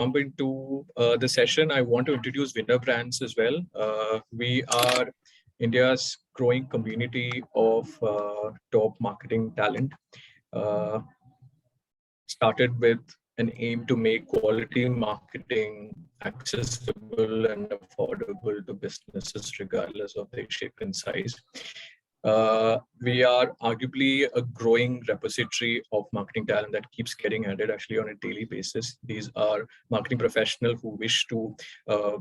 jump into the session, I want to introduce Winnerbrands as well. We are India's growing community of top marketing talent. Started with an aim to make quality marketing accessible and affordable to businesses regardless of their shape and size. We are arguably a growing repository of marketing talent that keeps getting added actually on a daily basis. These are marketing professionals who wish to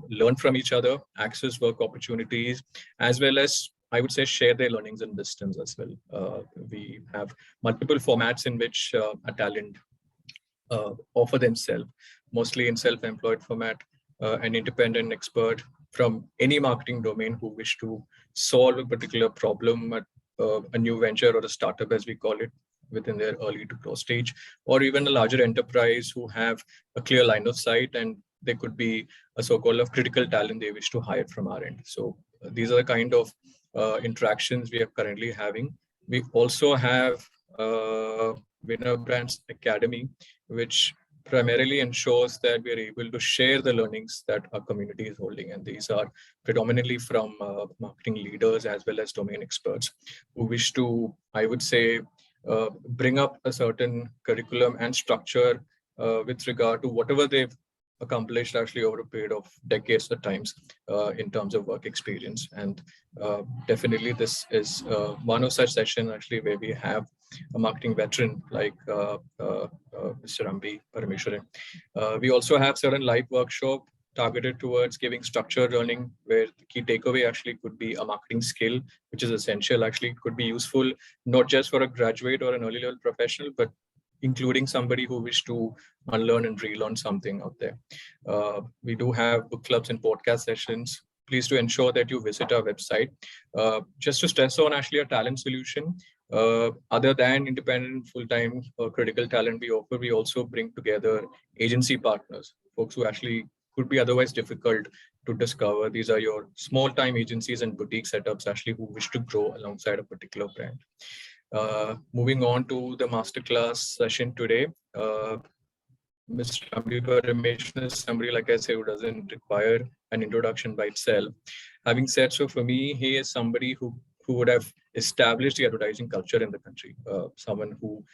learn from each other, access work opportunities, as well as, I would say, share their learnings and wisdoms as well. We have multiple formats in which a talent offer themselves, mostly in self-employed format, an independent expert from any marketing domain who wish to solve a particular problem at a new venture or a startup, as we call it, within their early to growth stage, or even a larger enterprise who have a clear line of sight and they could be a so-called of critical talent they wish to hire from our end. So these are the kind of interactions we are currently having. We also have Winnerbrands Academy, which primarily ensures that we are able to share the learnings that our community is holding. And these are predominantly from marketing leaders as well as domain experts who wish to, I would say, bring up a certain curriculum and structure with regard to whatever they've accomplished actually over a period of decades at times in terms of work experience. And definitely this is one of such sessions actually where we have a marketing veteran like Mr. Ambi, parameswaran. We also have certain live workshop targeted towards giving structured learning, where the key takeaway actually could be a marketing skill, which is essential, actually could be useful, not just for a graduate or an early level professional, but including somebody who wish to unlearn and relearn something out there. We do have book clubs and podcast sessions. Please do ensure that you visit our website. Just to stress on actually a talent solution, other than independent, full-time or critical talent we offer, we also bring together agency partners, folks who actually could be otherwise difficult to discover. These are your small-time agencies and boutique setups actually who wish to grow alongside a particular brand. Moving on to the masterclass session today, Mr. Ambi Parameswaran is somebody, like I say, who doesn't require an introduction by itself. Having said so, for me, he is somebody who would have established the advertising culture in the country. Someone who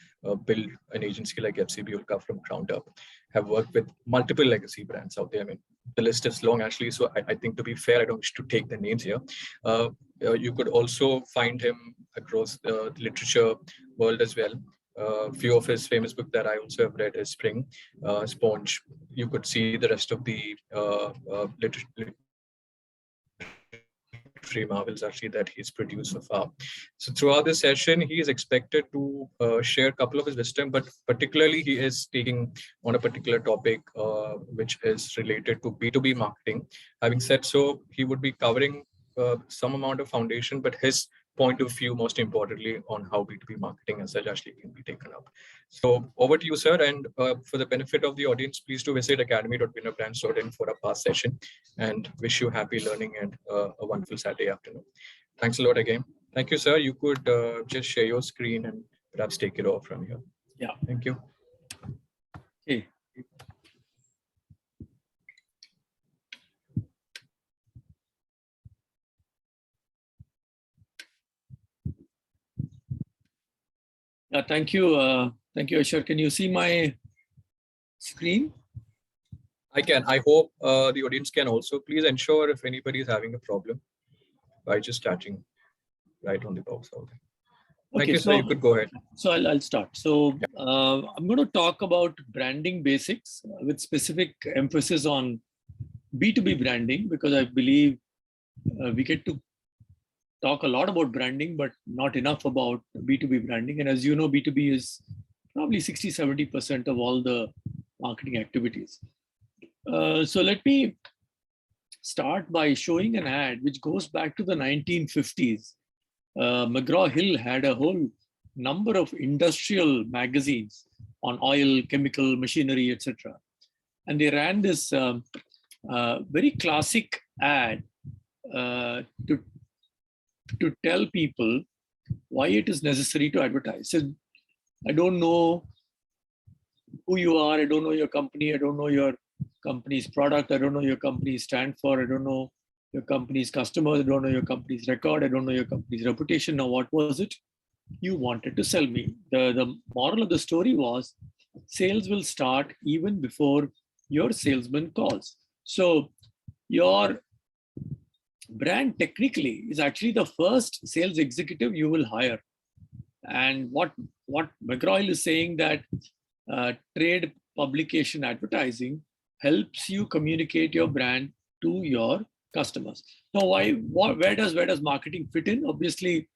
built an agency like FCB Ulka from ground up, have worked with multiple legacy brands out there. I mean, the list is long actually, so I think to be fair, I don't wish to take the names here. You could also find him across the literature world as well. A few of his famous books that I also have read is Spring, Sponge. You could see the rest of the literary marvels actually that he's produced so far. So throughout this session, he is expected to share a couple of his wisdom, but particularly he is taking on a particular topic which is related to B2B marketing. Having said so, he would be covering some amount of foundation, but his point of view, most importantly, on how B2B marketing as such actually can be taken up. So over to you, sir. And for the benefit of the audience, please do visit academy.winnerbrands.in for a past session, and wish you happy learning and a wonderful Saturday afternoon. Thanks a lot again. Thank you, sir. You could just share your screen and perhaps take it off from here. Yeah. Thank you. Okay. Thank you. Thank you, Ashar. Can you see my screen? I can. I hope the audience can also. Please ensure if anybody is having a problem by just touching right on the box out there. Thank you, sir. You could go ahead. So I'll start. So I'm going to talk about branding basics with specific emphasis on B2B branding, because I believe we get to talk a lot about branding, but not enough about B2B branding. And as you know, B2B is probably 60-70% of all the marketing activities. So let me start by showing an ad which goes back to the 1950s. McGraw-Hill had a whole number of industrial magazines on oil, chemical, machinery, etc. And they ran this very classic ad to tell people why it is necessary to advertise. So I don't know who you are, I don't know your company, I don't know your company's product. I don't know your company's stand for. I don't know your company's customers. I don't know your company's record. I don't know your company's reputation. Now, what was it you wanted to sell me? The moral of the story was sales will start even before your salesman calls. So your brand technically is actually the first sales executive you will hire. And what McGraw is saying that trade publication advertising helps you communicate your brand to your customers. Now, where does marketing fit in? Obviously,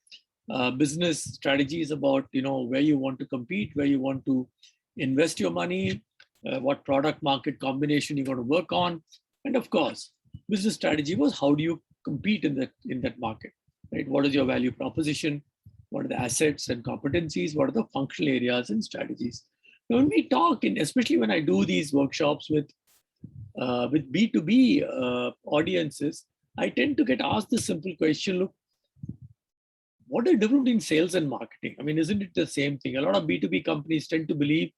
business strategy is about where you want to compete, where you want to invest your money, what product market combination you're going to work on, and of course, business strategy was how do you compete in that market, right? What is your value proposition? What are the assets and competencies? What are the functional areas and strategies? Now, when we talk, and especially when I do these workshops with B2B audiences, I tend to get asked this simple question: look, what is different in sales and marketing? I mean, isn't it the same thing? A lot of B2B companies tend to believe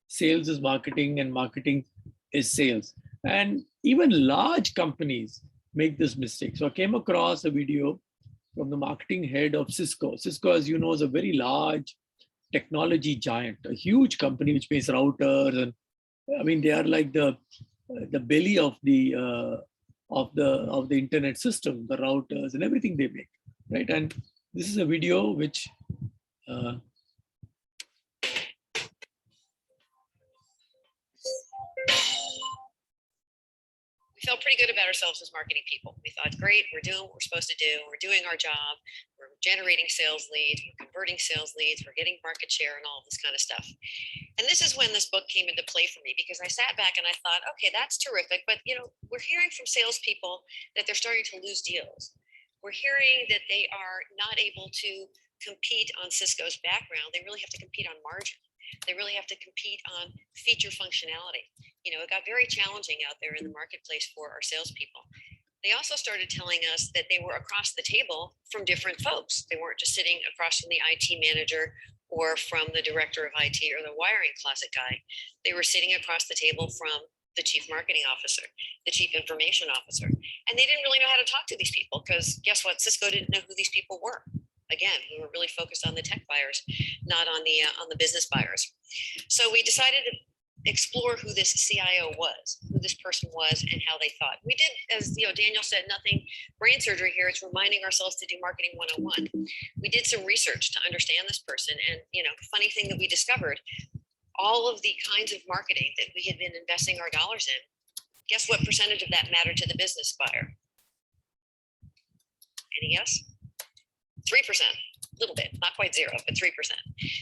sales is marketing and marketing is sales. And even large companies make this mistake. So I came across a video from the marketing head of Cisco. Cisco, as you know, is a very large technology giant, a huge company which makes routers, and I mean they are like the belly of the internet system, the routers and everything they make, right? And this is a video which we felt pretty good about ourselves as marketing people. We thought, great, we're doing what we're supposed to do. We're doing our job. We're generating sales leads. We're converting sales leads. We're getting market share and all this kind of stuff. And this is when this book came into play for me, because I sat back and I thought, okay, that's terrific. But, we're hearing from salespeople that they're starting to lose deals. We're hearing that they are not able to compete on Cisco's background. They really have to compete on margin. They really have to compete on feature functionality. It got very challenging out there in the marketplace for our salespeople. They also started telling us that they were across the table from different folks. They weren't just sitting across from the IT manager or from the director of IT or the wiring closet guy. They were sitting across the table from the chief marketing officer, the chief information officer. And they didn't really know how to talk to these people because guess what? Cisco didn't know who these people were. Again, we were really focused on the tech buyers, not on the business buyers. So we decided to explore who this CIO was, who this person was, and how they thought. We did, as Daniel said, nothing brain surgery here. It's reminding ourselves to do marketing 101. We did some research to understand this person, and funny thing that we discovered, all of the kinds of marketing that we had been investing our dollars in, guess what percentage of that mattered to the business buyer? Any guess? 3%, a little bit, not quite zero, but 3%.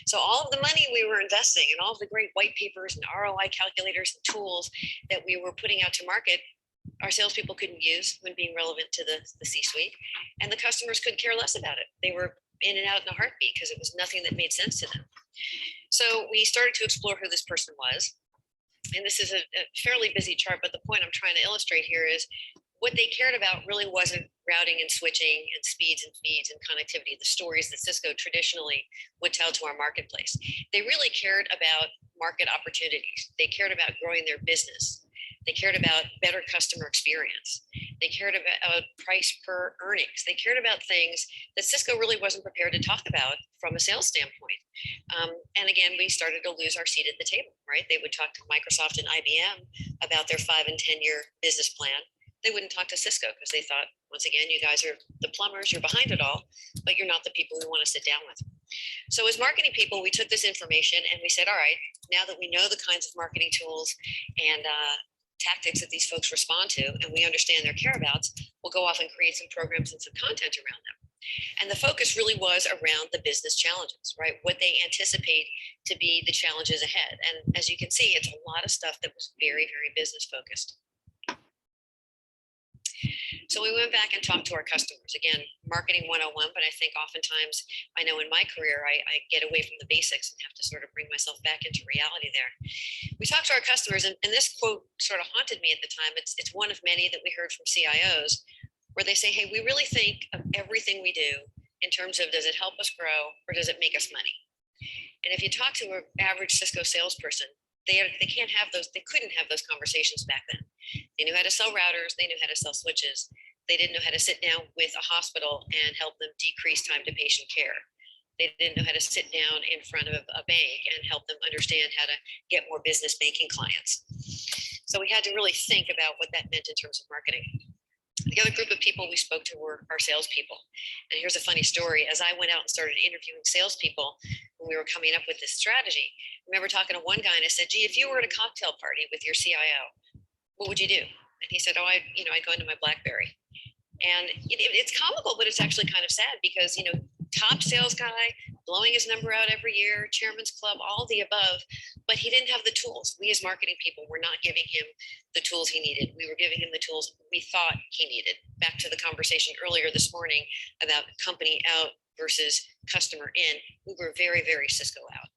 So all of the money we were investing and all of the great white papers and ROI calculators and tools that we were putting out to market, our salespeople couldn't use when being relevant to the C-suite, and the customers could care less about it. They were in and out in a heartbeat because it was nothing that made sense to them. So we started to explore who this person was. And this is a fairly busy chart, but the point I'm trying to illustrate here is what they cared about really wasn't routing and switching and speeds and feeds and connectivity, the stories that Cisco traditionally would tell to our marketplace. They really cared about market opportunities. They cared about growing their business. They cared about better customer experience. They cared about price per earnings. They cared about things that Cisco really wasn't prepared to talk about from a sales standpoint. And again, we started to lose our seat at the table, right? They would talk to Microsoft and IBM about their 5 and 10-year business plan. They wouldn't talk to Cisco because they thought, once again, you guys are the plumbers, you're behind it all, but you're not the people we want to sit down with. So as marketing people, we took this information and we said, all right, now that we know the kinds of marketing tools and tactics that these folks respond to, and we understand their care-abouts, we'll go off and create some programs and some content around them. And the focus really was around the business challenges, right? What they anticipate to be the challenges ahead. And as you can see, it's a lot of stuff that was very, very business focused. So we went back and talked to our customers. Again, marketing 101, but I think oftentimes, I know in my career, I get away from the basics and have to sort of bring myself back into reality there. We talked to our customers, and this quote sort of haunted me at the time. It's one of many that we heard from CIOs, where they say, hey, we really think of everything we do in terms of, does it help us grow or does it make us money? And if you talk to an average Cisco salesperson, they can't have those, they couldn't have those conversations back then. They knew how to sell routers, they knew how to sell switches. They didn't know how to sit down with a hospital and help them decrease time to patient care. They didn't know how to sit down in front of a bank and help them understand how to get more business banking clients. So we had to really think about what that meant in terms of marketing. The other group of people we spoke to were our salespeople. And here's a funny story. As I went out and started interviewing salespeopeople when we were coming up with this strategy, I remember talking to one guy and I said, gee, if you were at a cocktail party with your CIO, what would you do? And he said, oh, I'd go into my BlackBerry. And it's comical, but it's actually kind of sad because, top sales guy, blowing his number out every year, chairman's club, all the above, but he didn't have the tools. We as marketing people were not giving him the tools he needed. We were giving him the tools we thought he needed. Back to the conversation earlier this morning about company out versus customer in, we were very, very Cisco out.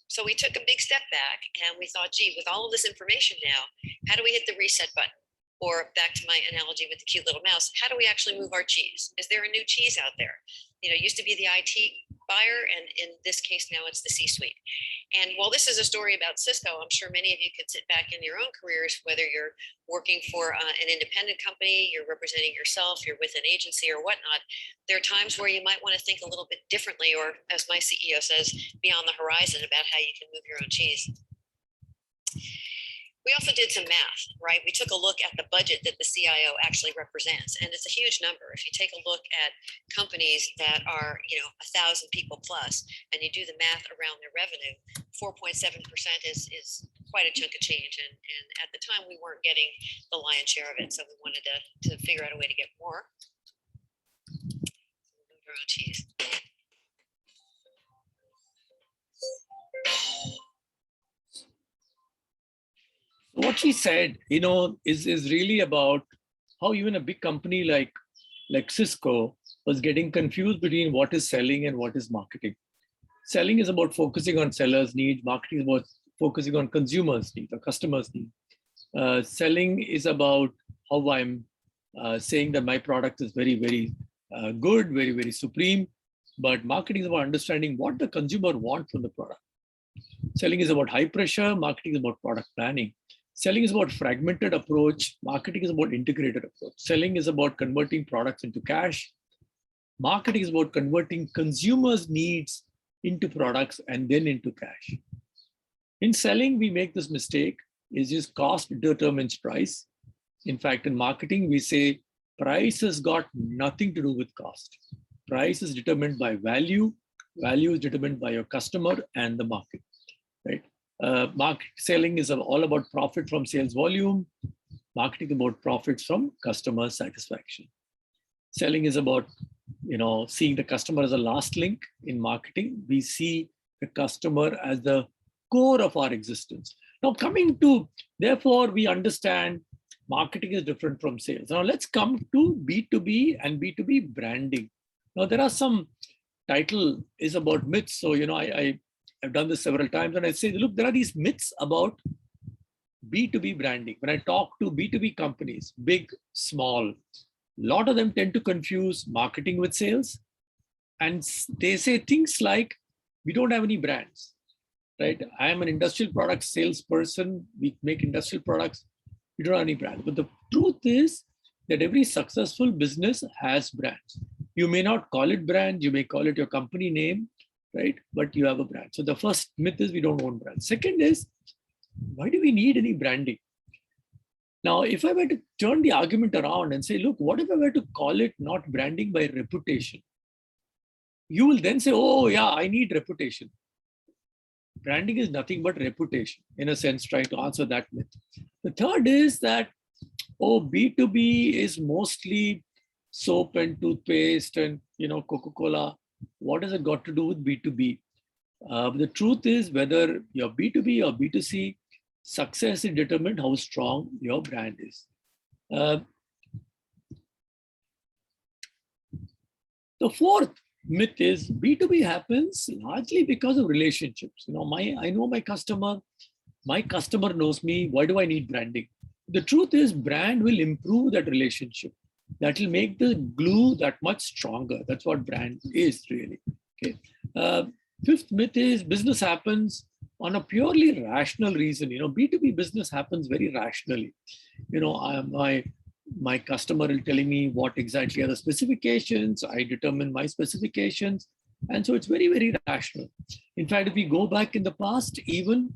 So we took a big step back and we thought, gee, with all of this information now, how do we hit the reset button? Or back to my analogy with the cute little mouse, how do we actually move our cheese? Is there a new cheese out there? It used to be the IT buyer, and in this case now it's the C-suite. And while this is a story about Cisco, I'm sure many of you could sit back in your own careers, whether you're working for an independent company, you're representing yourself, you're with an agency or whatnot. There are times where you might want to think a little bit differently, or as my CEO says, beyond the horizon about how you can move your own cheese. We also did some math, right? We took a look at the budget that the CIO actually represents, and it's a huge number. If you take a look at companies that are, 1,000 people plus, and you do the math around their revenue, 4.7% is quite a chunk of change. And at the time, we weren't getting the lion's share of it, so we wanted to figure out a way to get more. Our own cheese. What she said, is really about how even a big company like Cisco was getting confused between what is selling and what is marketing. Selling is about focusing on sellers' needs. Marketing is about focusing on consumers' needs or customers' needs. Selling is about how I'm saying that my product is very, very good, very, very supreme. But marketing is about understanding what the consumer wants from the product. Selling is about high pressure. Marketing is about product planning. Selling is about fragmented approach. Marketing is about integrated approach. Selling is about converting products into cash. Marketing is about converting consumers' needs into products and then into cash. In selling, we make this mistake, is just cost determines price. In fact, in marketing, we say price has got nothing to do with cost. Price is determined by value. Value is determined by your customer and the market, right? Selling is all about profit from sales volume. Marketing is about profits from customer satisfaction. Selling is about, seeing the customer as a last link. In marketing, we see the customer as the core of our existence. Now, therefore, we understand marketing is different from sales. Now, let's come to B2B and B2B branding. Now, there are some title is about myths. So, I've done this several times and I say, look, there are these myths about B2B branding. When I talk to B2B companies, big, small, a lot of them tend to confuse marketing with sales. And they say things like, we don't have any brands, right? I am an industrial product salesperson. We make industrial products. We don't have any brands. But the truth is that every successful business has brands. You may not call it brand. You may call it your company name, right? But you have a brand. So the first myth is we don't own brands. Second is, why do we need any branding? Now, if I were to turn the argument around and say, look, what if I were to call it not branding by reputation? You will then say, oh yeah, I need reputation. Branding is nothing but reputation, in a sense, trying to answer that myth. The third is that, B2B is mostly soap and toothpaste and, Coca-Cola. What has it got to do with B2B? The truth is, whether you're B2B or B2C, success is determined how strong your brand is. The fourth myth is B2B happens largely because of relationships. I know my customer knows me. Why do I need branding? The truth is, brand will improve that relationship. That will make the glue that much stronger. That's what brand is really. Okay. Fifth myth is business happens on a purely rational reason. B2B business happens very rationally. My customer is telling me what exactly are the specifications. I determine my specifications. And so it's very, very rational. In fact, if we go back in the past, even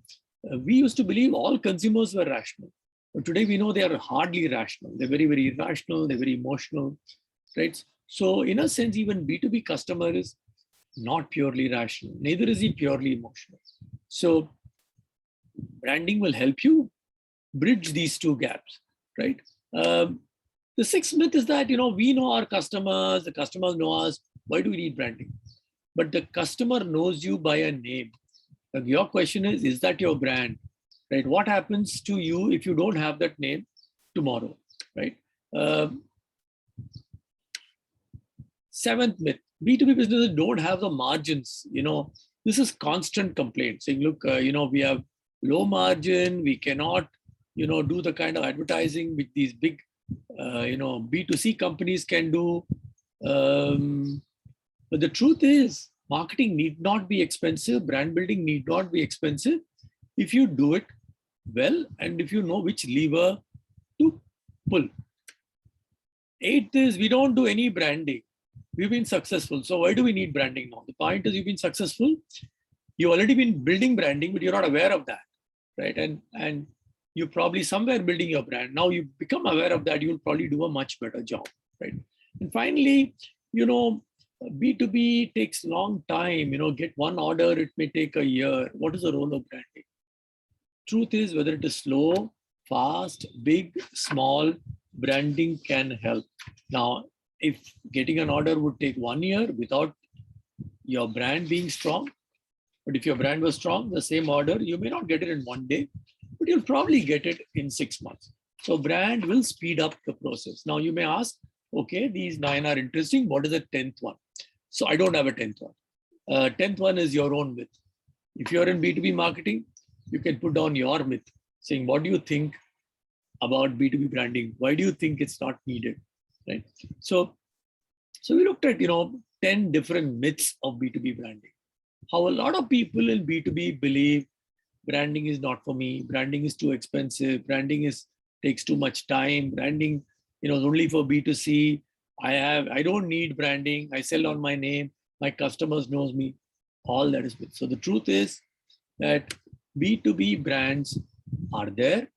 we used to believe all consumers were rational. But today we know they are hardly rational. They're very, very irrational. They're very emotional, right? So in a sense, even B2B customer is not purely rational. Neither is he purely emotional. So branding will help you bridge these two gaps, right? The sixth myth is that, we know our customers, the customers know us. Why do we need branding? But the customer knows you by a name. And your question is that your brand, right? What happens to you if you don't have that name tomorrow, right? Seventh myth, B2B businesses don't have the margins. This is constant complaint saying, look, we have low margin. We cannot, do the kind of advertising which these big, B2C companies can do. But the truth is, marketing need not be expensive. Brand building need not be expensive if you do it well and if you know which lever to pull. Eighth is, we don't do any branding. We've been successful. So why do we need branding now? The point is, you've been successful. You've already been building branding, but you're not aware of that, right? And you're probably somewhere building your brand. Now you become aware of that, you'll probably do a much better job, right? And finally, B2B takes long time. Get one order, it may take a year. What is the role of branding? Truth is, whether it is slow, fast, big, small, branding can help. Now, if getting an order would take 1 year without your brand being strong, but if your brand was strong, the same order, you may not get it in 1 day, but you'll probably get it in 6 months. So brand will speed up the process. Now you may ask, okay, these 9 are interesting. What is the 10th one? So I don't have a 10th one. 10th one is your own myth. If you're in B2B marketing, you can put down your myth saying, what do you think about B2B branding? Why do you think it's not needed? Right? So we looked at, 10 different myths of B2B branding. How a lot of people in B2B believe branding is not for me. Branding is too expensive. Branding takes too much time. Branding, is only for B2C. I don't need branding. I sell on my name. My customers knows me. All that is myth. So the truth is that B2B brands are there.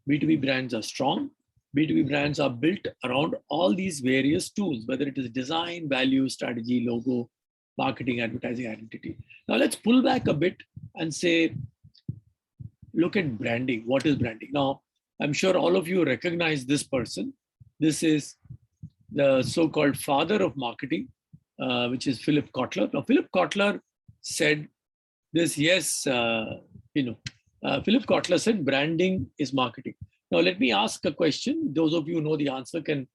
B2B brands are strong. B2B brands are built around all these various tools, whether it is design, value, strategy, logo, marketing, advertising, identity. Now let's pull back a bit and say, look at branding. What is branding? Now, I'm sure all of you recognize this person. This is the so-called father of marketing, which is Philip Kotler. Now, Philip Kotler said this, Philip Kotler said branding is marketing. Now, let me ask a question. Those of you who know the answer can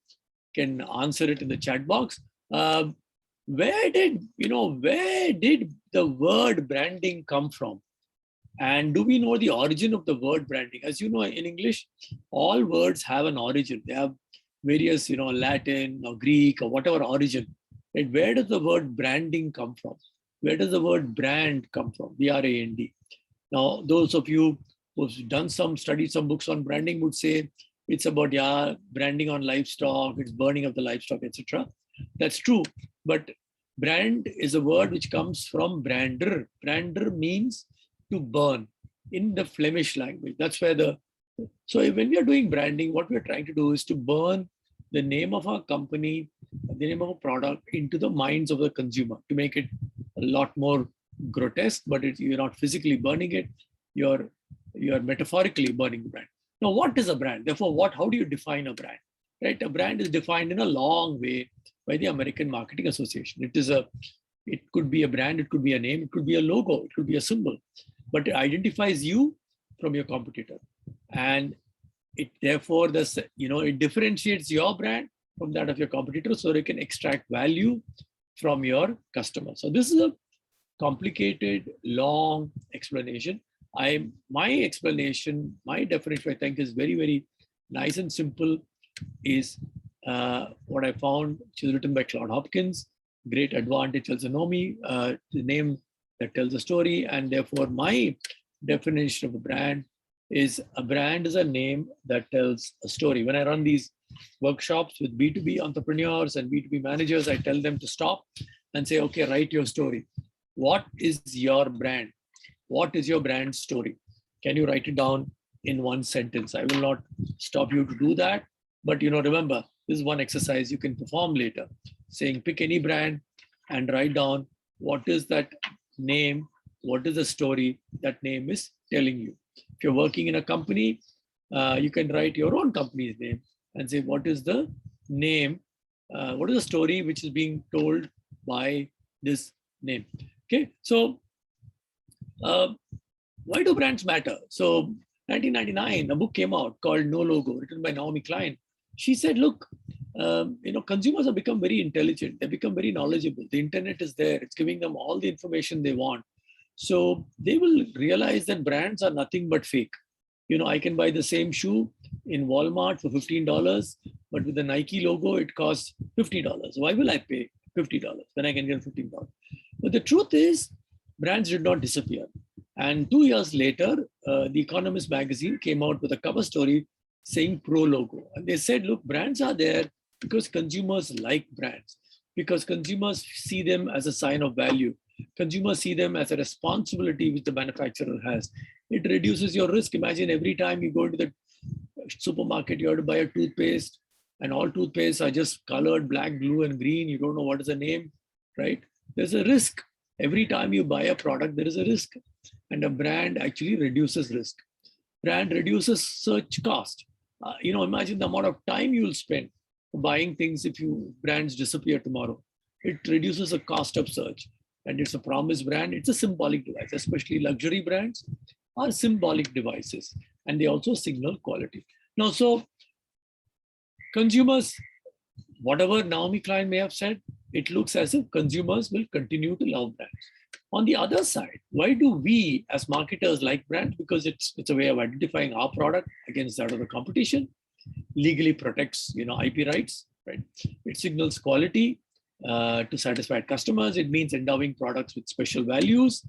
answer it in the chat box. Where did the word branding come from? And do we know the origin of the word branding? As you know, in English, all words have an origin. They have various, Latin or Greek or whatever origin. Right? Where does the word branding come from? Where does the word brand come from? B-R-A-N-D. Now, those of you who've done some studies, some books on branding would say it's about branding on livestock, it's burning of the livestock, etc. That's true, but brand is a word which comes from brander. Brander means to burn in the Flemish language. That's where so when we are doing branding, what we're trying to do is to burn the name of our company, the name of a product into the minds of the consumer to make it a lot more grotesque, but you're not physically burning it. You're metaphorically burning the brand. Now, what is a brand? Therefore, how do you define a brand? Right? A brand is defined in a long way by the American Marketing Association. It could be a brand, it could be a name, it could be a logo, it could be a symbol, but it identifies you from your competitor. And it therefore, it differentiates your brand from that of your competitor so it can extract value from your customer. So this is a complicated, long explanation. My explanation, my definition, I think, is very, very nice and simple. Is what I found, which is written by Claude Hopkins. Great advantage, also know me, the name that tells a story. And therefore, my definition of a brand is a name that tells a story. When I run these workshops with B2B entrepreneurs and B2B managers, I tell them to stop and say, okay, write your story. What is your brand? What is your brand story? Can you write it down in one sentence? I will not stop you to do that. But remember, this is one exercise you can perform later, saying pick any brand and write down what is that name, what is the story that name is telling you. If you're working in a company, you can write your own company's name and say, what is the name, what is the story which is being told by this name? Okay, so why do brands matter? So 1999, a book came out called No Logo, written by Naomi Klein. She said, look, consumers have become very intelligent. They become very knowledgeable. The internet is there. It's giving them all the information they want. So they will realize that brands are nothing but fake. I can buy the same shoe in Walmart for $15, but with the Nike logo, it costs $50. Why will I pay $50 when I can get $15? But the truth is, brands did not disappear. And 2 years later, The Economist magazine came out with a cover story saying pro logo. And they said, look, brands are there because consumers like brands, because consumers see them as a sign of value. Consumers see them as a responsibility which the manufacturer has. It reduces your risk. Imagine every time you go to the supermarket, you have to buy a toothpaste, and all toothpastes are just colored black, blue, and green. You don't know what is the name, right? There's a risk. Every time you buy a product, there is a risk. And a brand actually reduces risk. Brand reduces search cost. Imagine the amount of time you'll spend buying things if brands disappear tomorrow. It reduces the cost of search. And it's a promise brand. It's a symbolic device, especially luxury brands are symbolic devices. And they also signal quality. Now, so consumers, whatever Naomi Klein may have said, it looks as if consumers will continue to love brands. On the other side, why do we as marketers like brands? Because it's a way of identifying our product against that of the competition, legally protects IP rights, right? It signals quality to satisfied customers. It means endowing products with special values.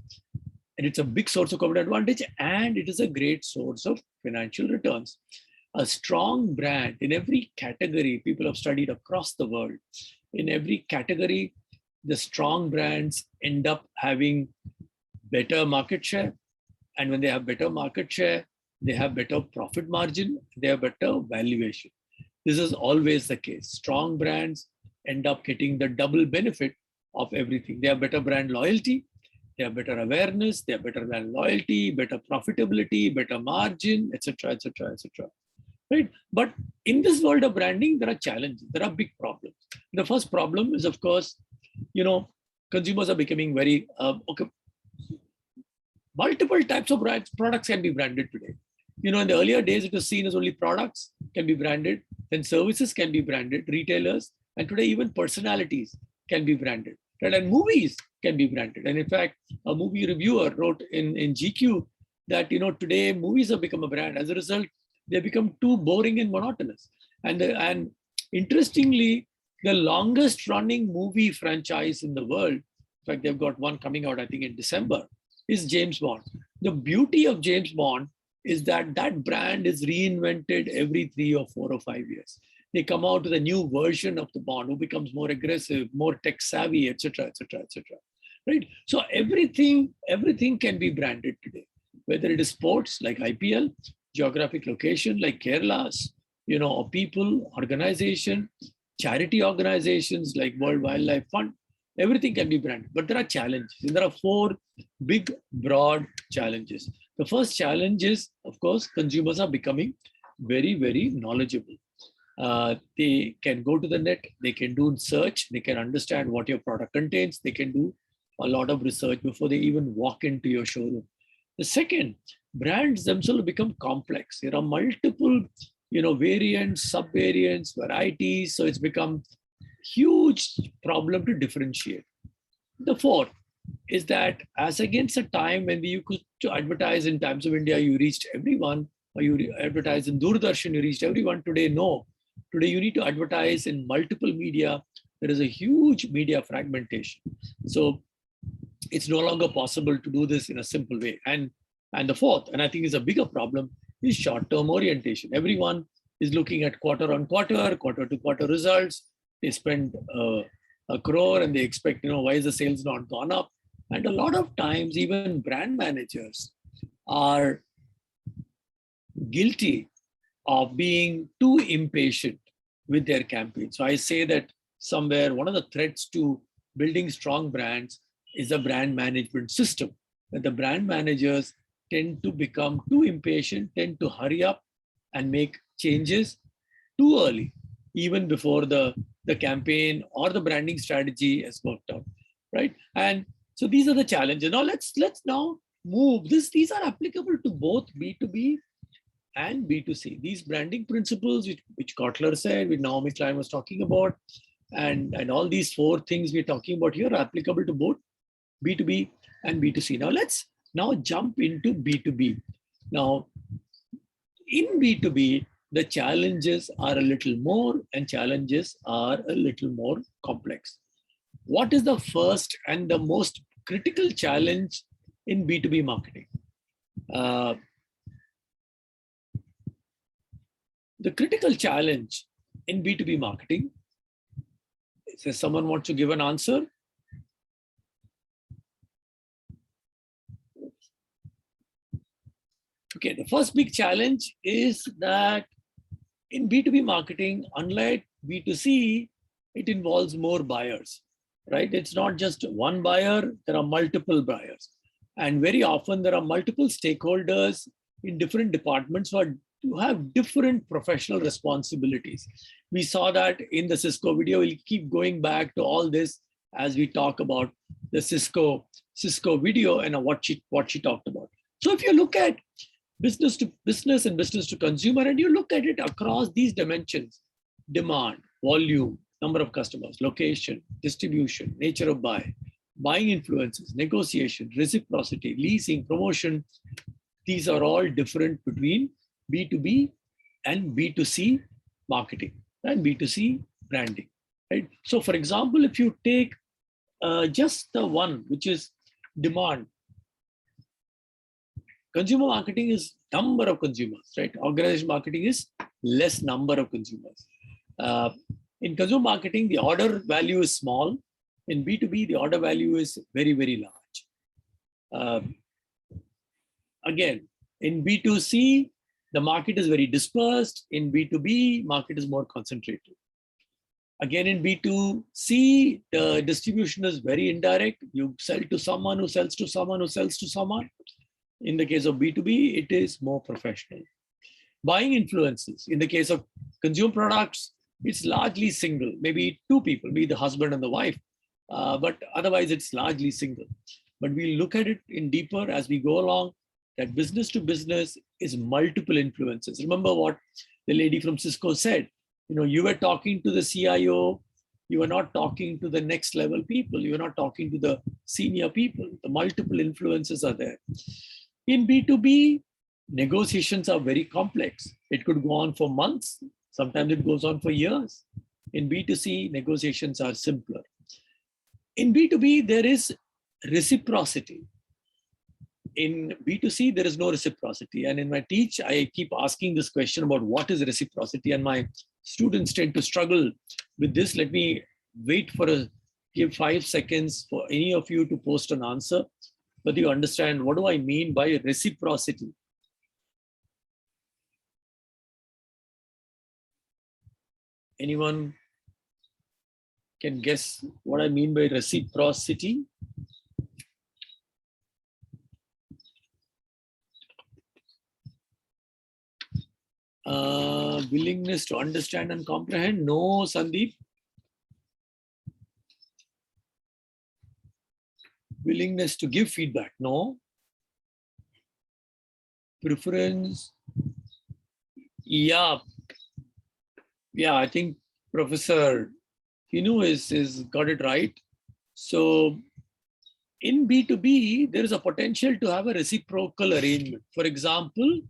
And it's a big source of competitive advantage, and it is a great source of financial returns. A strong brand in every category, people have studied across the world. In every category, the strong brands end up having better market share. And when they have better market share, they have better profit margin, they have better valuation. This is always the case. Strong brands end up getting the double benefit of everything. They have better brand loyalty, they have better awareness, they have better brand loyalty, better profitability, better margin, etc., etc., etc. Right? But in this world of branding, there are challenges. There are big problems. The first problem is, of course, consumers are becoming very okay. Multiple types of products can be branded today. In the earlier days, it was seen as only products can be branded, then services can be branded, retailers, and today even personalities can be branded, right? And movies can be branded. And in fact, a movie reviewer wrote in GQ that today movies have become a brand. As a result, they become too boring and monotonous. And interestingly, the longest running movie franchise in the world, in fact, they've got one coming out, I think, in December, is James Bond. The beauty of James Bond is that that brand is reinvented every 3 or 4 or 5 years. They come out with a new version of the Bond who becomes more aggressive, more tech savvy, etc., etc., etc. Right? So everything can be branded today, whether it is sports like IPL, geographic location like Kerala's, or people, organization, charity organizations like World Wildlife Fund. Everything can be branded, but there are challenges. And there are 4 big, broad challenges. The first challenge is, of course, consumers are becoming very, very knowledgeable. They can go to the net, they can do search, they can understand what your product contains, they can do a lot of research before they even walk into your showroom. The second, brands themselves become complex. There are multiple, variants, sub-variants, varieties. So it's become huge problem to differentiate. The fourth is that as against a time when you could advertise in Times of India, you reached everyone, or you advertise in Doordarshan, you reached everyone. Today, no. Today, you need to advertise in multiple media. There is a huge media fragmentation. So it's no longer possible to do this in a simple way. And And the fourth, and I think is a bigger problem, is short-term orientation. Everyone is looking at quarter on quarter, quarter to quarter results. They spend a crore and they expect, why is the sales not gone up? And a lot of times, even brand managers are guilty of being too impatient with their campaign. So I say that somewhere one of the threats to building strong brands is a brand management system. That the brand managers tend to become too impatient, tend to hurry up and make changes too early, even before the campaign or the branding strategy has worked out, right? And so these are the challenges. Now let's now move. These are applicable to both B2B and B2C. These branding principles, which Kotler said, which Naomi Klein was talking about, and all these four things we're talking about here are applicable to both B2B and B2C. Now let's jump into B2B. Now, in B2B, the challenges are a little more and challenges are a little more complex. What is the first and the most critical challenge in B2B marketing? The critical challenge in B2B marketing, if someone wants to give an answer. Okay, the first big challenge is that in B2B marketing, unlike B2C, it involves more buyers, right? It's not just one buyer, there are multiple buyers. And very often there are multiple stakeholders in different departments who have different professional responsibilities. We saw that in the Cisco video. We'll keep going back to all this as we talk about the Cisco video and what she talked about. So if you look at business to business and business to consumer, and you look at it across these dimensions: demand, volume, number of customers, location, distribution, nature of buying influences, negotiation, reciprocity, leasing, promotion. These are all different between B2B and B2C marketing and B2C branding, right? So for example, if you take just the one, which is demand, consumer marketing is number of consumers, right? Organization marketing is less number of consumers. In consumer marketing, the order value is small. In B2B, the order value is very, very large. Again, in B2C, the market is very dispersed. In B2B, market is more concentrated. Again, in B2C, the distribution is very indirect. You sell to someone who sells to someone who sells to someone. In the case of B2B, it is more professional. Buying influences. In the case of consumer products, it's largely single, maybe two people, maybe the husband and the wife, but otherwise it's largely single. But we look at it in deeper as we go along, that business to business is multiple influences. Remember what the lady from Cisco said, you were talking to the CIO, you are not talking to the next level people, you're not talking to the senior people. The multiple influences are there. In B2B, negotiations are very complex. It could go on for months. Sometimes it goes on for years. In B2C, negotiations are simpler. In B2B, there is reciprocity. In B2C, there is no reciprocity. And in my teach, I keep asking this question about what is reciprocity, and my students tend to struggle with this. Let me give 5 seconds for any of you to post an answer, but you understand what do I mean by reciprocity. Anyone can guess what I mean by reciprocity? Willingness to understand and comprehend? No, Sandeep. Willingness to give feedback? No. Preference? Yeah, I think Professor Hinu is got it right. So in B2B, there is a potential to have a reciprocal arrangement. For example,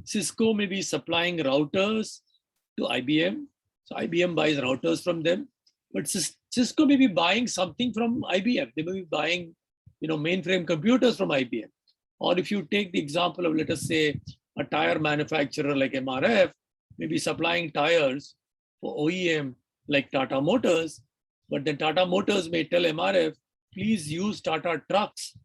Cisco may be supplying routers to IBM. So IBM buys routers from them, but Cisco may be buying something from IBM. They may be buying, mainframe computers from IBM. Or if you take the example of, let us say, a tire manufacturer like MRF, maybe supplying tires for OEM like Tata Motors, but then Tata Motors may tell MRF, please use Tata trucks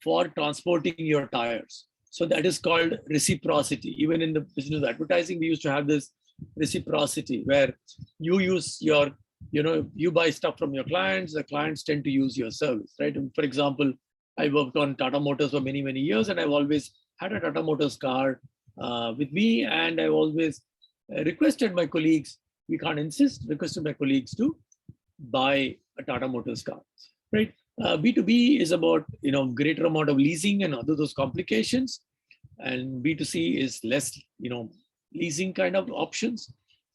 for transporting your tires. So that is called reciprocity. Even in the business of advertising, we used to have this reciprocity where you use your, you buy stuff from your clients, the clients tend to use your service, right? And for example, I worked on Tata Motors for many, many years, and I've always had a Tata Motors car with me. And I've always requested my colleagues, we can't insist, requested my colleagues to buy a Tata Motors car, right? B2B is about, greater amount of leasing and other those complications. And B2C is less, leasing kind of options.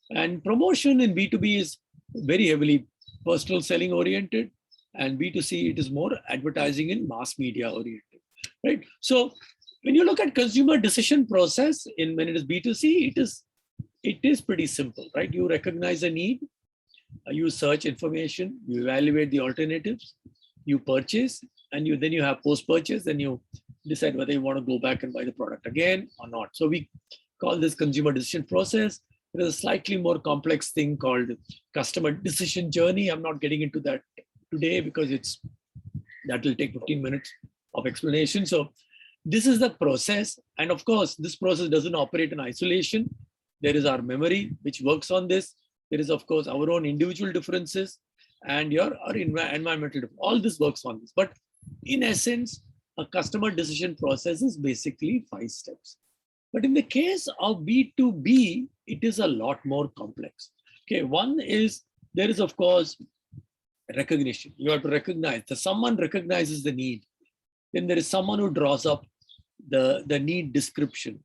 And promotion in B2B is very heavily personal selling oriented. And B2C, it is more advertising and mass media oriented, right? So when you look at consumer decision process when it is B2C, it is pretty simple, right? You recognize a need, you search information, you evaluate the alternatives, you purchase, and then you have post-purchase, then you decide whether you want to go back and buy the product again or not. So we call this consumer decision process. There is a slightly more complex thing called customer decision journey. I'm not getting into that today because that will take 15 minutes of explanation. So this is the process. And of course, this process doesn't operate in isolation. There is our memory, which works on this. There is, of course, our own individual differences and our environmental, all this works on this. But in essence, a customer decision process is basically 5 steps. But in the case of B2B, it is a lot more complex. Okay, one is, there is, of course, recognition. You have to recognize that someone recognizes the need. Then there is someone who draws up the need description.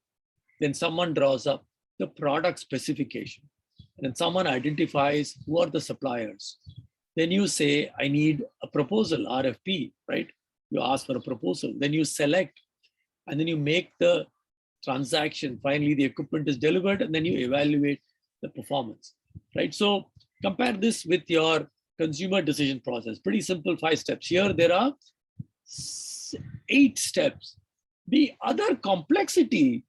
Then someone draws up the product specification. And then someone identifies who are the suppliers. Then you say, I need a proposal, RFP, right? You ask for a proposal. Then you select, and then you make the transaction. Finally, the equipment is delivered, and then you evaluate the performance, right? So compare this with your consumer decision process. Pretty simple 5 steps. Here, there are 8 steps. The other complexity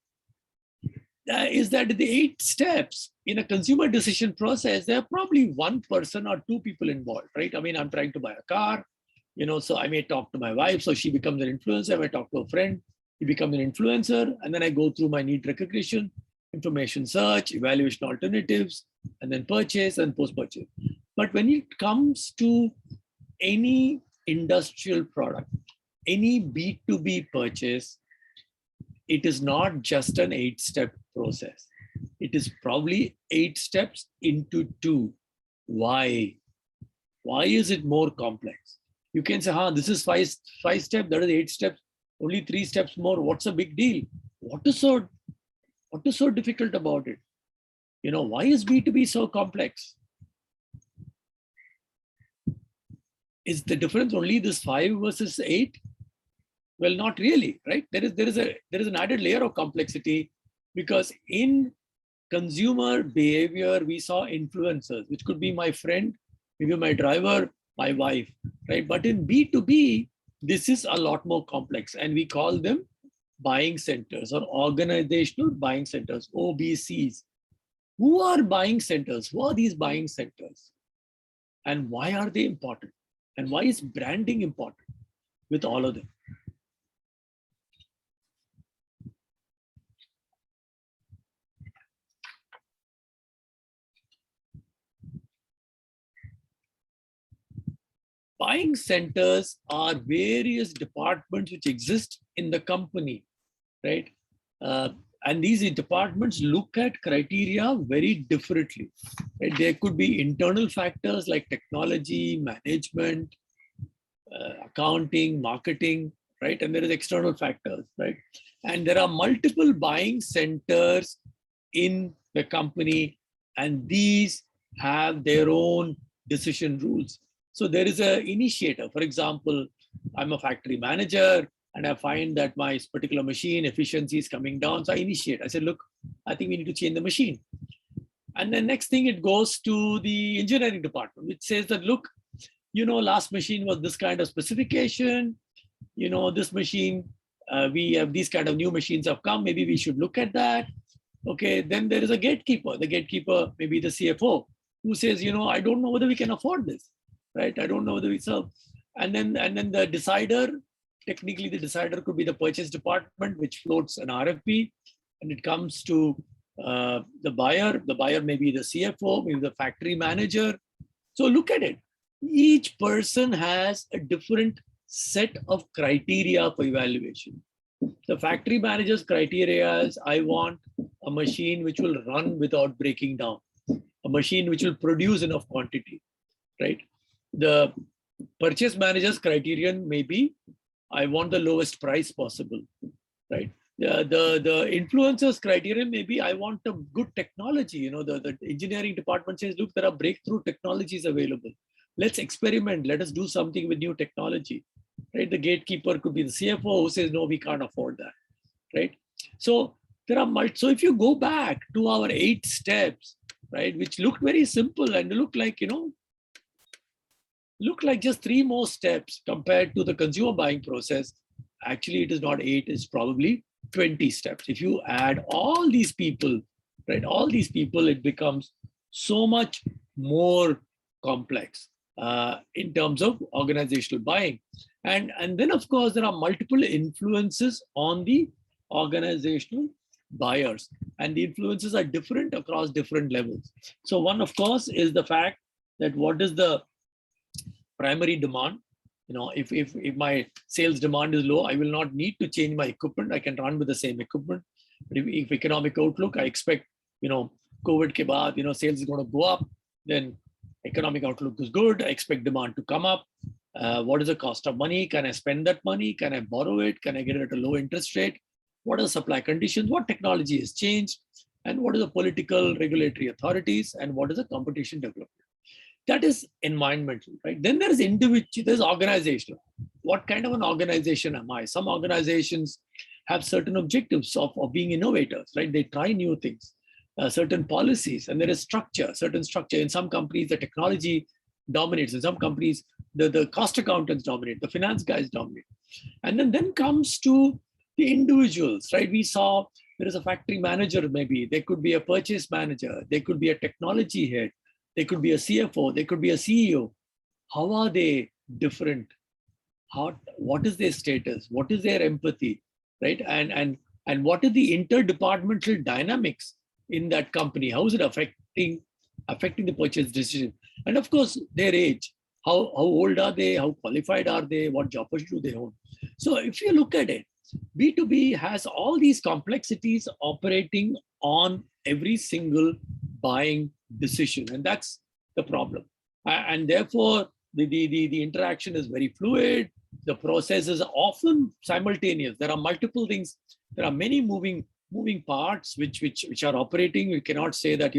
is that the 8 steps in a consumer decision process, there are probably 1 person or 2 people involved, right? I mean, I'm trying to buy a car, so I may talk to my wife, so she becomes an influencer. I may talk to a friend, he becomes an influencer, and then I go through my need recognition, information search, evaluation alternatives, and then purchase and post-purchase. But when it comes to any industrial product, any B2B purchase, it is not just an 8-step process. It is probably 8 steps into 2. Why? Why is it more complex? You can say, this is 5 steps, that is 8 steps, only 3 steps more. What's a big deal? What is so difficult about it? Why is B2B so complex? Is the difference only this 5 versus 8? Well, not really, right? There is an added layer of complexity, because in consumer behavior, we saw influencers, which could be my friend, maybe my driver, my wife, right? But in B2B, this is a lot more complex, and we call them buying centers or organizational buying centers, OBCs. Who are buying centers? Who are these buying centers? And why are they important? And why is branding important with all of them? Buying centers are various departments which exist in the company, right? And these departments look at criteria very differently. Right? There could be internal factors like technology, management, accounting, marketing, right? And there is external factors, right? And there are multiple buying centers in the company, and these have their own decision rules. So there is an initiator. For example, I'm a factory manager and I find that my particular machine efficiency is coming down. So I initiate. I said, look, I think we need to change the machine. And then next thing, it goes to the engineering department, which says that, look, last machine was this kind of specification. This machine we have these kind of new machines have come, maybe we should look at that. Okay, then there is a gatekeeper. The gatekeeper, maybe the CFO, who says, I don't know whether we can afford this, right? I don't know whether we serve. And then the decider, technically the decider could be the purchase department, which floats an RFP, and it comes to the buyer. The buyer may be the CFO, maybe the factory manager. So look at it. Each person has a different set of criteria for evaluation. The factory manager's criteria is, I want a machine which will run without breaking down, a machine which will produce enough quantity, right? The purchase manager's criterion may be, I want the lowest price possible, right? The influencer's criterion may be, I want a good technology. The engineering department says, look, there are breakthrough technologies available. Let's experiment. Let us do something with new technology, right? The gatekeeper could be the CFO who says, no, we can't afford that, right? So there are so if you go back to our 8 steps, right, which looked very simple and look like just 3 more steps compared to the consumer buying process. Actually, it is not 8, it's probably 20 steps. If you add all these people, right, it becomes so much more complex in terms of organizational buying. And then, of course, there are multiple influences on the organizational buyers, and the influences are different across different levels. So one, of course, is the fact that what is the primary demand. If my sales demand is low, I will not need to change my equipment. I can run with the same equipment. But if economic outlook, I expect, COVID ke baad, sales is going to go up, then economic outlook is good. I expect demand to come up. What is the cost of money? Can I spend that money? Can I borrow it? Can I get it at a low interest rate? What are the supply conditions? What technology has changed? And what are the political regulatory authorities? And what is the competition development? That is environmental, right? Then there's individual, there's organizational. What kind of an organization am I? Some organizations have certain objectives of being innovators, right? They try new things, certain policies, and there is certain structure. In some companies, the technology dominates. In some companies, the cost accountants dominate, the finance guys dominate. And then comes to the individuals, right? We saw there is a factory manager, maybe. There could be a purchase manager. There could be a technology head. There could be a CFO. There could be a CEO. How are they different? What is their status? What is their empathy, right? And what are the interdepartmental dynamics in that company? How is it affecting the purchase decision? And of course, their age. How old are they? How qualified are they? What job do they own? So if you look at it, B2B has all these complexities operating on every single buying decision, and that's the problem. And therefore, the interaction is very fluid. The process is often simultaneous. There are multiple things. There are many moving parts which are operating. We cannot say that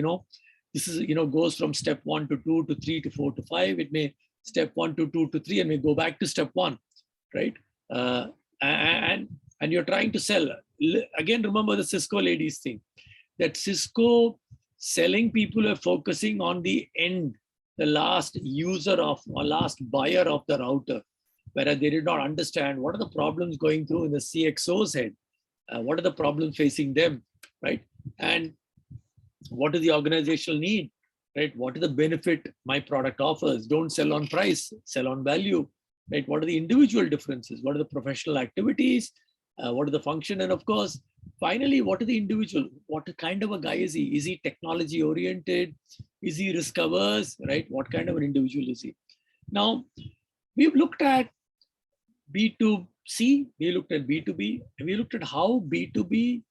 this is goes from step 1 to 2 to 3 to 4 to 5. It may step 1 to 2 to 3 and may go back to step 1, right? And you're trying to sell. Again, remember the Cisco ladies thing. That Cisco selling people are focusing on the end, the last user or last buyer of the router, whereas they did not understand what are the problems going through in the CXO's head, what are the problems facing them, right? And what is the organizational need, right? What is the benefit my product offers? Don't sell on price, sell on value, right? What are the individual differences? What are the professional activities? What is the function? And of course, finally, what is the individual? What kind of a guy is he? Is he technology oriented? Is he risk averse, right? What kind of an individual is he? Now, we've looked at B2C, we looked at B2B, and we looked at how B2B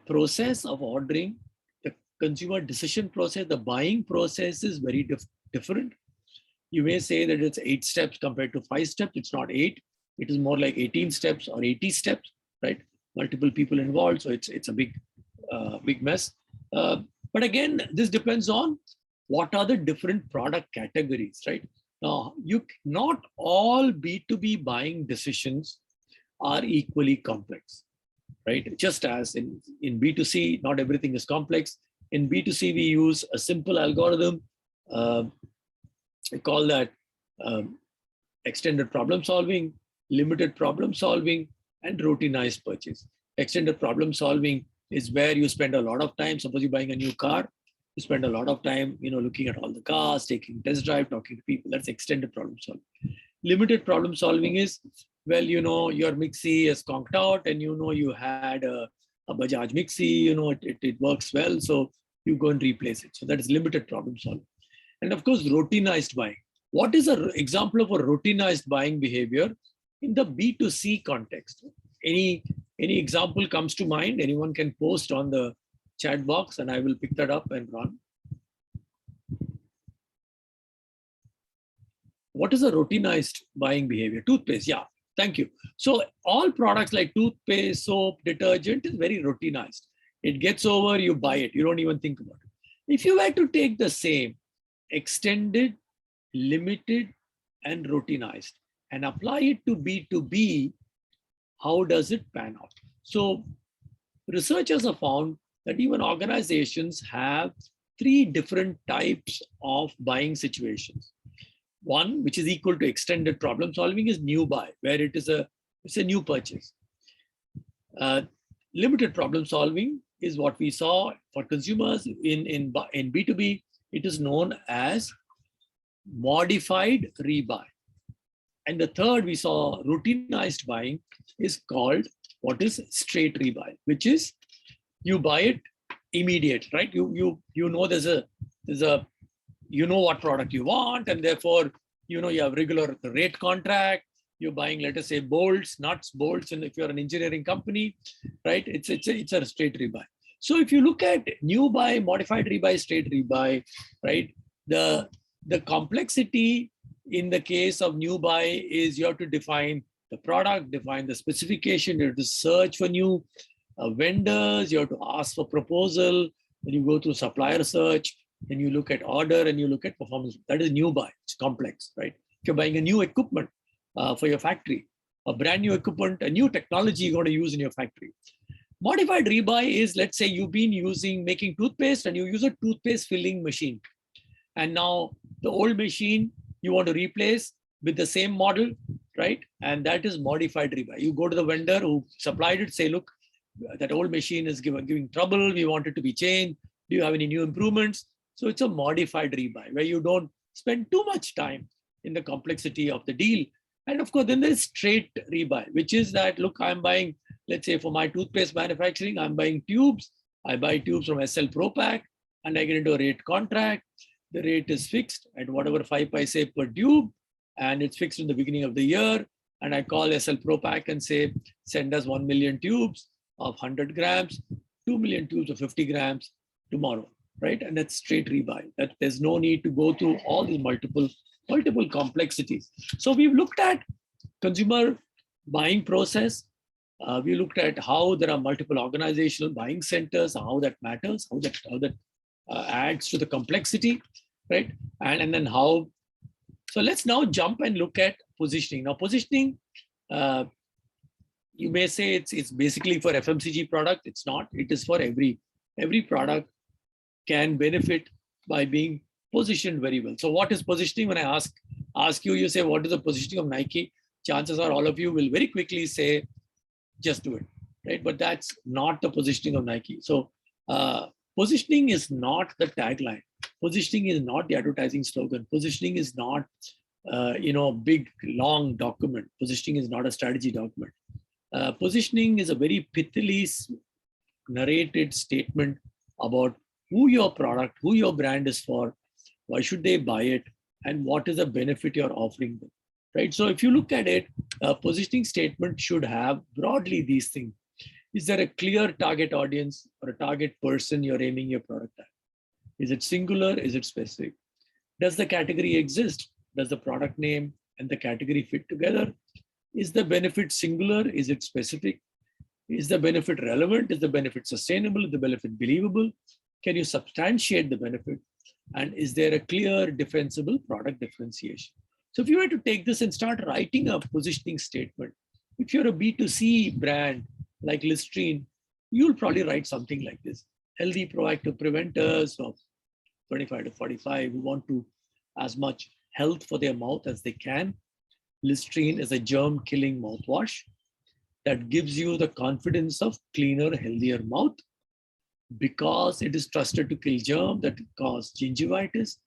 process of ordering, the consumer decision process, the buying process is very different. You may say that it's 8 steps compared to 5 steps. It's not 8. It is more like 18 steps or 80 steps, right? Multiple people involved, so it's a big mess. But again, this depends on what are the different product categories, right? Now, not all B2B buying decisions are equally complex, right? Just as in B2C, not everything is complex. In B2C, we use a simple algorithm. We call that extended problem solving, limited problem solving, and routinized purchase. Extended problem solving is where you spend a lot of time. Suppose you're buying a new car, you spend a lot of time, looking at all the cars, taking test drive, talking to people. That's extended problem solving. Limited problem solving is, well, your mixie is conked out and you had a Bajaj mixie, it works well. So you go and replace it. So that is limited problem solving. And of course, routinized buying. What is an example of a routinized buying behavior in the B2C context? Any example comes to mind? Anyone can post on the chat box and I will pick that up and run. What is a routinized buying behavior? Toothpaste, yeah, thank you. So all products like toothpaste, soap, detergent is very routinized. It gets over, you buy it, you don't even think about it. If you were to take the same extended, limited, and routinized and apply it to B2B, how does it pan out? So researchers have found that even organizations have 3 different types of buying situations. One, which is equal to extended problem solving, is new buy, where it's a new purchase. Limited problem solving is what we saw for consumers in B2B. It is known as modified rebuy. And the third we saw, routinized buying, is called what is straight rebuy, which is you buy it immediate, right? You know what product you want, and therefore you have regular rate contract. You're buying, let us say, bolts, nuts, bolts, and if you're an engineering company, right, it's a straight rebuy. So if you look at new buy, modified rebuy, straight rebuy, right, the complexity in the case of new buy is you have to define the product, define the specification, you have to search for new vendors, you have to ask for proposal, then you go through supplier search, then you look at order and you look at performance. That is new buy. It's complex, right? If you're buying a new equipment for your factory, a brand new equipment, a new technology you're going to use in your factory. Modified rebuy is, let's say you've been making toothpaste and you use a toothpaste filling machine. And now the old machine you want to replace with the same model, right? And that is modified rebuy. You go to the vendor who supplied it, say, look, that old machine is giving trouble. We want it to be changed. Do you have any new improvements? So it's a modified rebuy where you don't spend too much time in the complexity of the deal. And of course, then there's straight rebuy, which is that, look, I'm buying, let's say for my toothpaste manufacturing, I'm buying tubes. I buy tubes from SL Propack and I get into a rate contract. The rate is fixed at whatever 5 paise per tube, and it's fixed in the beginning of the year. And I call SL Propack and say, send us 1 million tubes of 100 grams, 2 million tubes of 50 grams tomorrow, right? And that's straight rebuy. That there's no need to go through all these multiple complexities. So we've looked at consumer buying process. We looked at how there are multiple organizational buying centers, how that matters, how that adds to the complexity, right? And then how. So let's now jump and look at positioning. Now, positioning, you may say it's basically for FMCG product. It's not. It is for every product can benefit by being positioned very well. So what is positioning? When I ask you, you say, what is the positioning of Nike? Chances are all of you will very quickly say, just do it, right? But that's not the positioning of Nike. So positioning is not the tagline. Positioning is not the advertising slogan. Positioning is not, big, long document. Positioning is not a strategy document. Positioning is a very pithily narrated statement about who your product, who your brand is for, why should they buy it, and what is the benefit you're offering them, right? So if you look at it, a positioning statement should have broadly these things. Is there a clear target audience or a target person you're aiming your product at? Is it singular? Is it specific? Does the category exist? Does the product name and the category fit together? Is the benefit singular? Is it specific? Is the benefit relevant? Is the benefit sustainable? Is the benefit believable? Can you substantiate the benefit? And is there a clear defensible product differentiation? So if you were to take this and start writing a positioning statement, if you're a B2C brand like Listerine, you'll probably write something like this. Healthy proactive preventers of 25 to 45 who want to as much health for their mouth as they can. Listerine is a germ-killing mouthwash. that gives you the confidence of cleaner, healthier mouth because it is trusted to kill germs that cause gingivitis.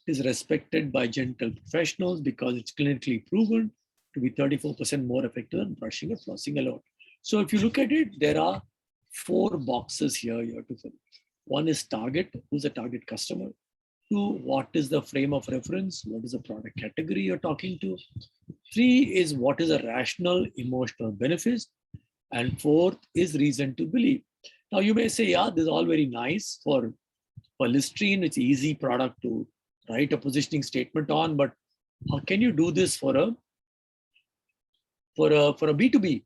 It is respected by dental professionals because it's clinically proven to be 34% more effective than brushing or flossing alone. So if you look at it, there are 4 boxes here you have to fill. One is target, who's a target customer. 2, what is the frame of reference? What is the product category you're talking to? 3 is what is a rational emotional benefit? And 4th is reason to believe. Now you may say, yeah, this is all very nice for Listerine. It's easy product to write a positioning statement on, but how can you do this for a B2B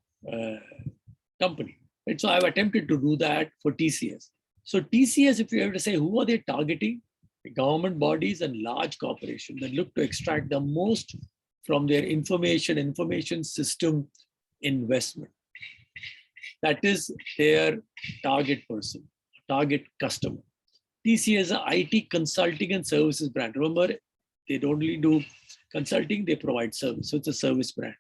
company? Right? So I've attempted to do that for TCS. So TCS, if you have to say, who are they targeting? The government bodies and large corporations that look to extract the most from their information system investment. That is their target person, target customer. TCS is an IT consulting and services brand. Remember, they don't only do consulting, they provide service. So it's a service brand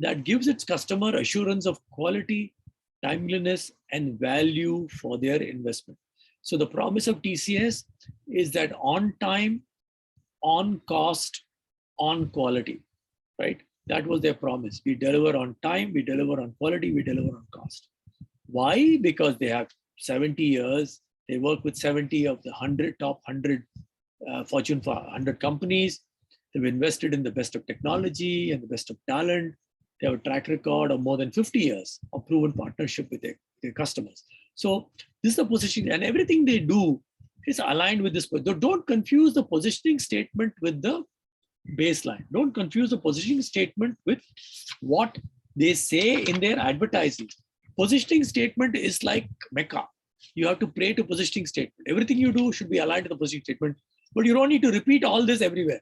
that gives its customer assurance of quality, timeliness, and value for their investment. So the promise of TCS is that on time, on cost, on quality, right? That was their promise. We deliver on time, we deliver on quality, we deliver on cost. Why? Because they have 70 years. They work with 70 of the top 100 Fortune 100 companies. They've invested in the best of technology and the best of talent. They have a track record of more than 50 years of proven partnership with their customers. So this is the positioning, and everything they do is aligned with this. Don't confuse the positioning statement with the baseline. Don't confuse the positioning statement with what they say in their advertising. Positioning statement is like Mecca. You have to pray to positioning statement. Everything you do should be aligned to the positioning statement, but you don't need to repeat all this everywhere.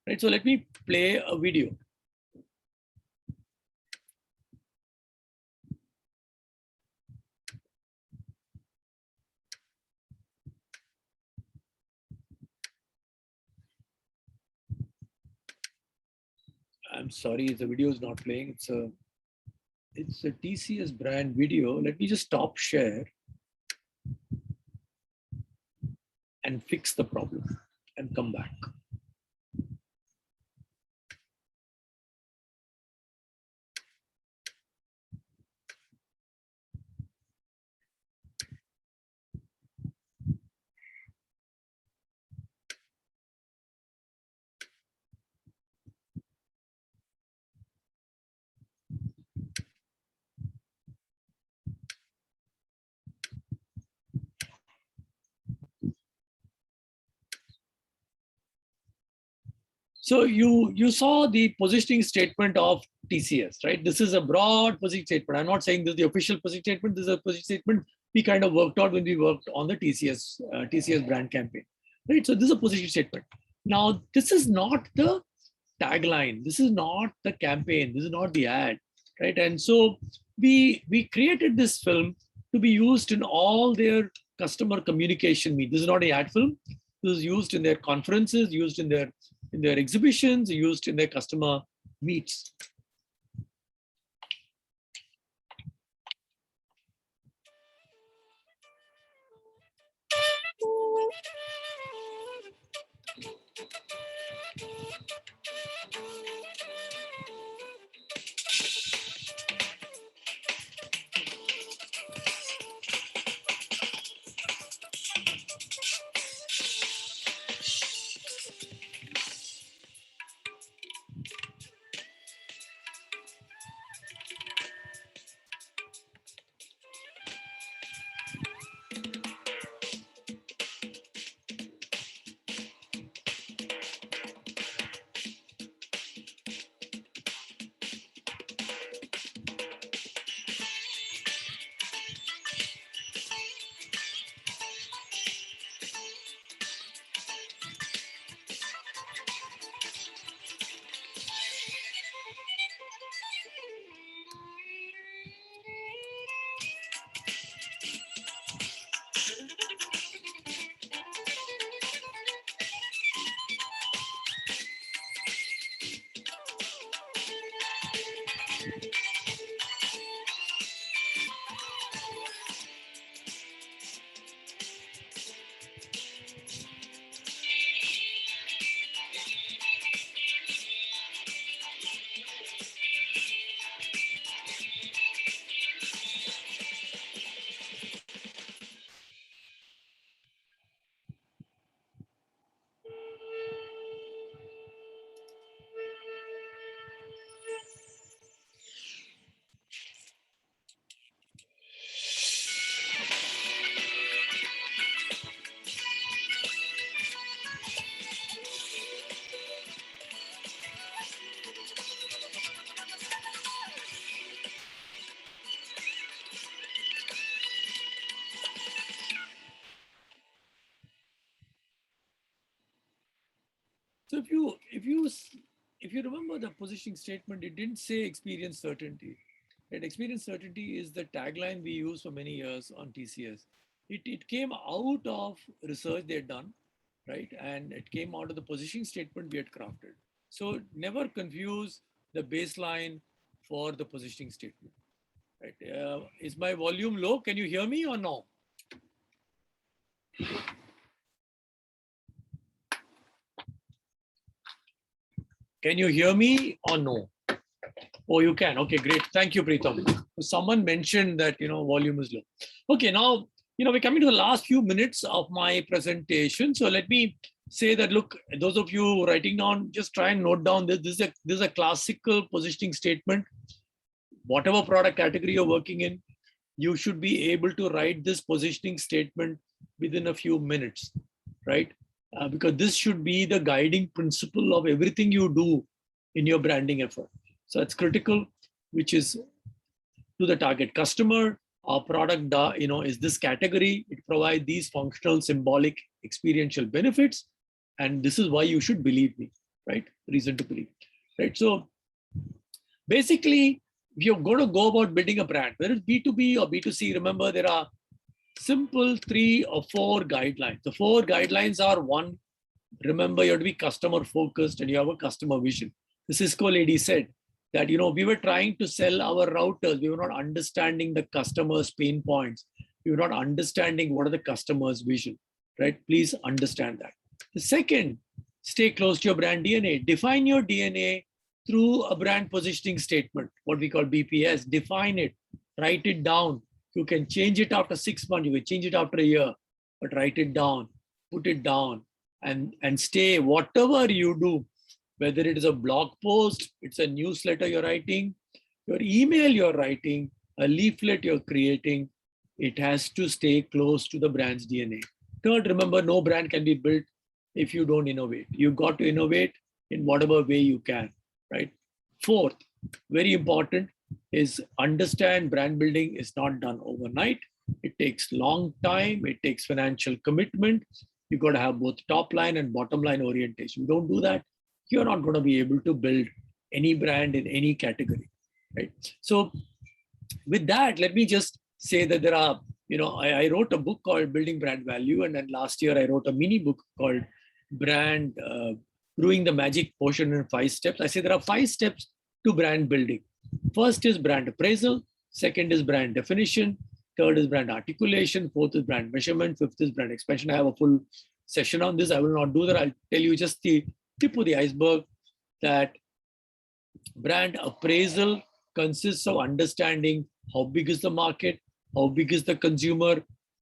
Right? So let me play a video. I'm sorry, the video is not playing. It's a TCS brand video. Let me just stop share and fix the problem and come back. So you saw the positioning statement of TCS, right? This is a broad positioning statement. I'm not saying this is the official positioning statement. This is a positioning statement we kind of worked out when we worked on the TCS brand campaign, right? So this is a positioning statement. Now, this is not the tagline. This is not the campaign. This is not the ad, right? And so we created this film to be used in all their customer communication meet. This is not an ad film. This is used in their conferences, used in their exhibitions, used in their customer meets. So if you remember the positioning statement, it didn't say experience certainty. And experience certainty is the tagline we use for many years on TCS. It came out of research they had done, right? And it came out of the positioning statement we had crafted. So never confuse the baseline for the positioning statement, right? Is my volume low? Can you hear me or no? Can you hear me or no? Oh, you can. Okay, great. Thank you, Preetham. Someone mentioned that, volume is low. Okay, now, we're coming to the last few minutes of my presentation. So let me say that, look, those of you writing down, just try and note down this. This is a classical positioning statement. Whatever product category you're working in, you should be able to write this positioning statement within a few minutes, right? Because this should be the guiding principle of everything you do in your branding effort. So it's critical, which is to the target customer. Our product, is this category. It provides these functional, symbolic, experiential benefits. And this is why you should believe me, right? Reason to believe, right? So basically, if you're going to go about building a brand, whether it's B2B or B2C, remember there are simple 3 or 4 guidelines. The 4 guidelines are: 1, remember you have to be customer focused and you have a customer vision. The Cisco lady said that, we were trying to sell our routers. We were not understanding the customer's pain points. We were not understanding what are the customer's vision, right? Please understand that. The second, stay close to your brand DNA. Define your DNA through a brand positioning statement, what we call BPS. Define it, write it down. You can change it after 6 months, you can change it after a year, but write it down, put it down, and stay. Whatever you do, whether it is a blog post, it's a newsletter you're writing, your email you're writing, a leaflet you're creating, it has to stay close to the brand's DNA. Third, remember, no brand can be built if you don't innovate. You've got to innovate in whatever way you can, right? Fourth, very important, is understand brand building is not done overnight. It takes long time. It takes financial commitment. You've got to have both top line and bottom line orientation. You don't do that, you're not going to be able to build any brand in any category, right? So with that, let me just say that there are, I wrote a book called Building Brand Value. And then last year I wrote a mini book called Brand, Brewing the Magic Potion in 5 steps. I say there are 5 steps to brand building. First is brand appraisal. Second is brand definition. Third is brand articulation. Fourth is brand measurement. Fifth is brand expansion. I have a full session on this. I will not do that. I'll tell you just the tip of the iceberg, that brand appraisal consists of understanding how big is the market, how big is the consumer,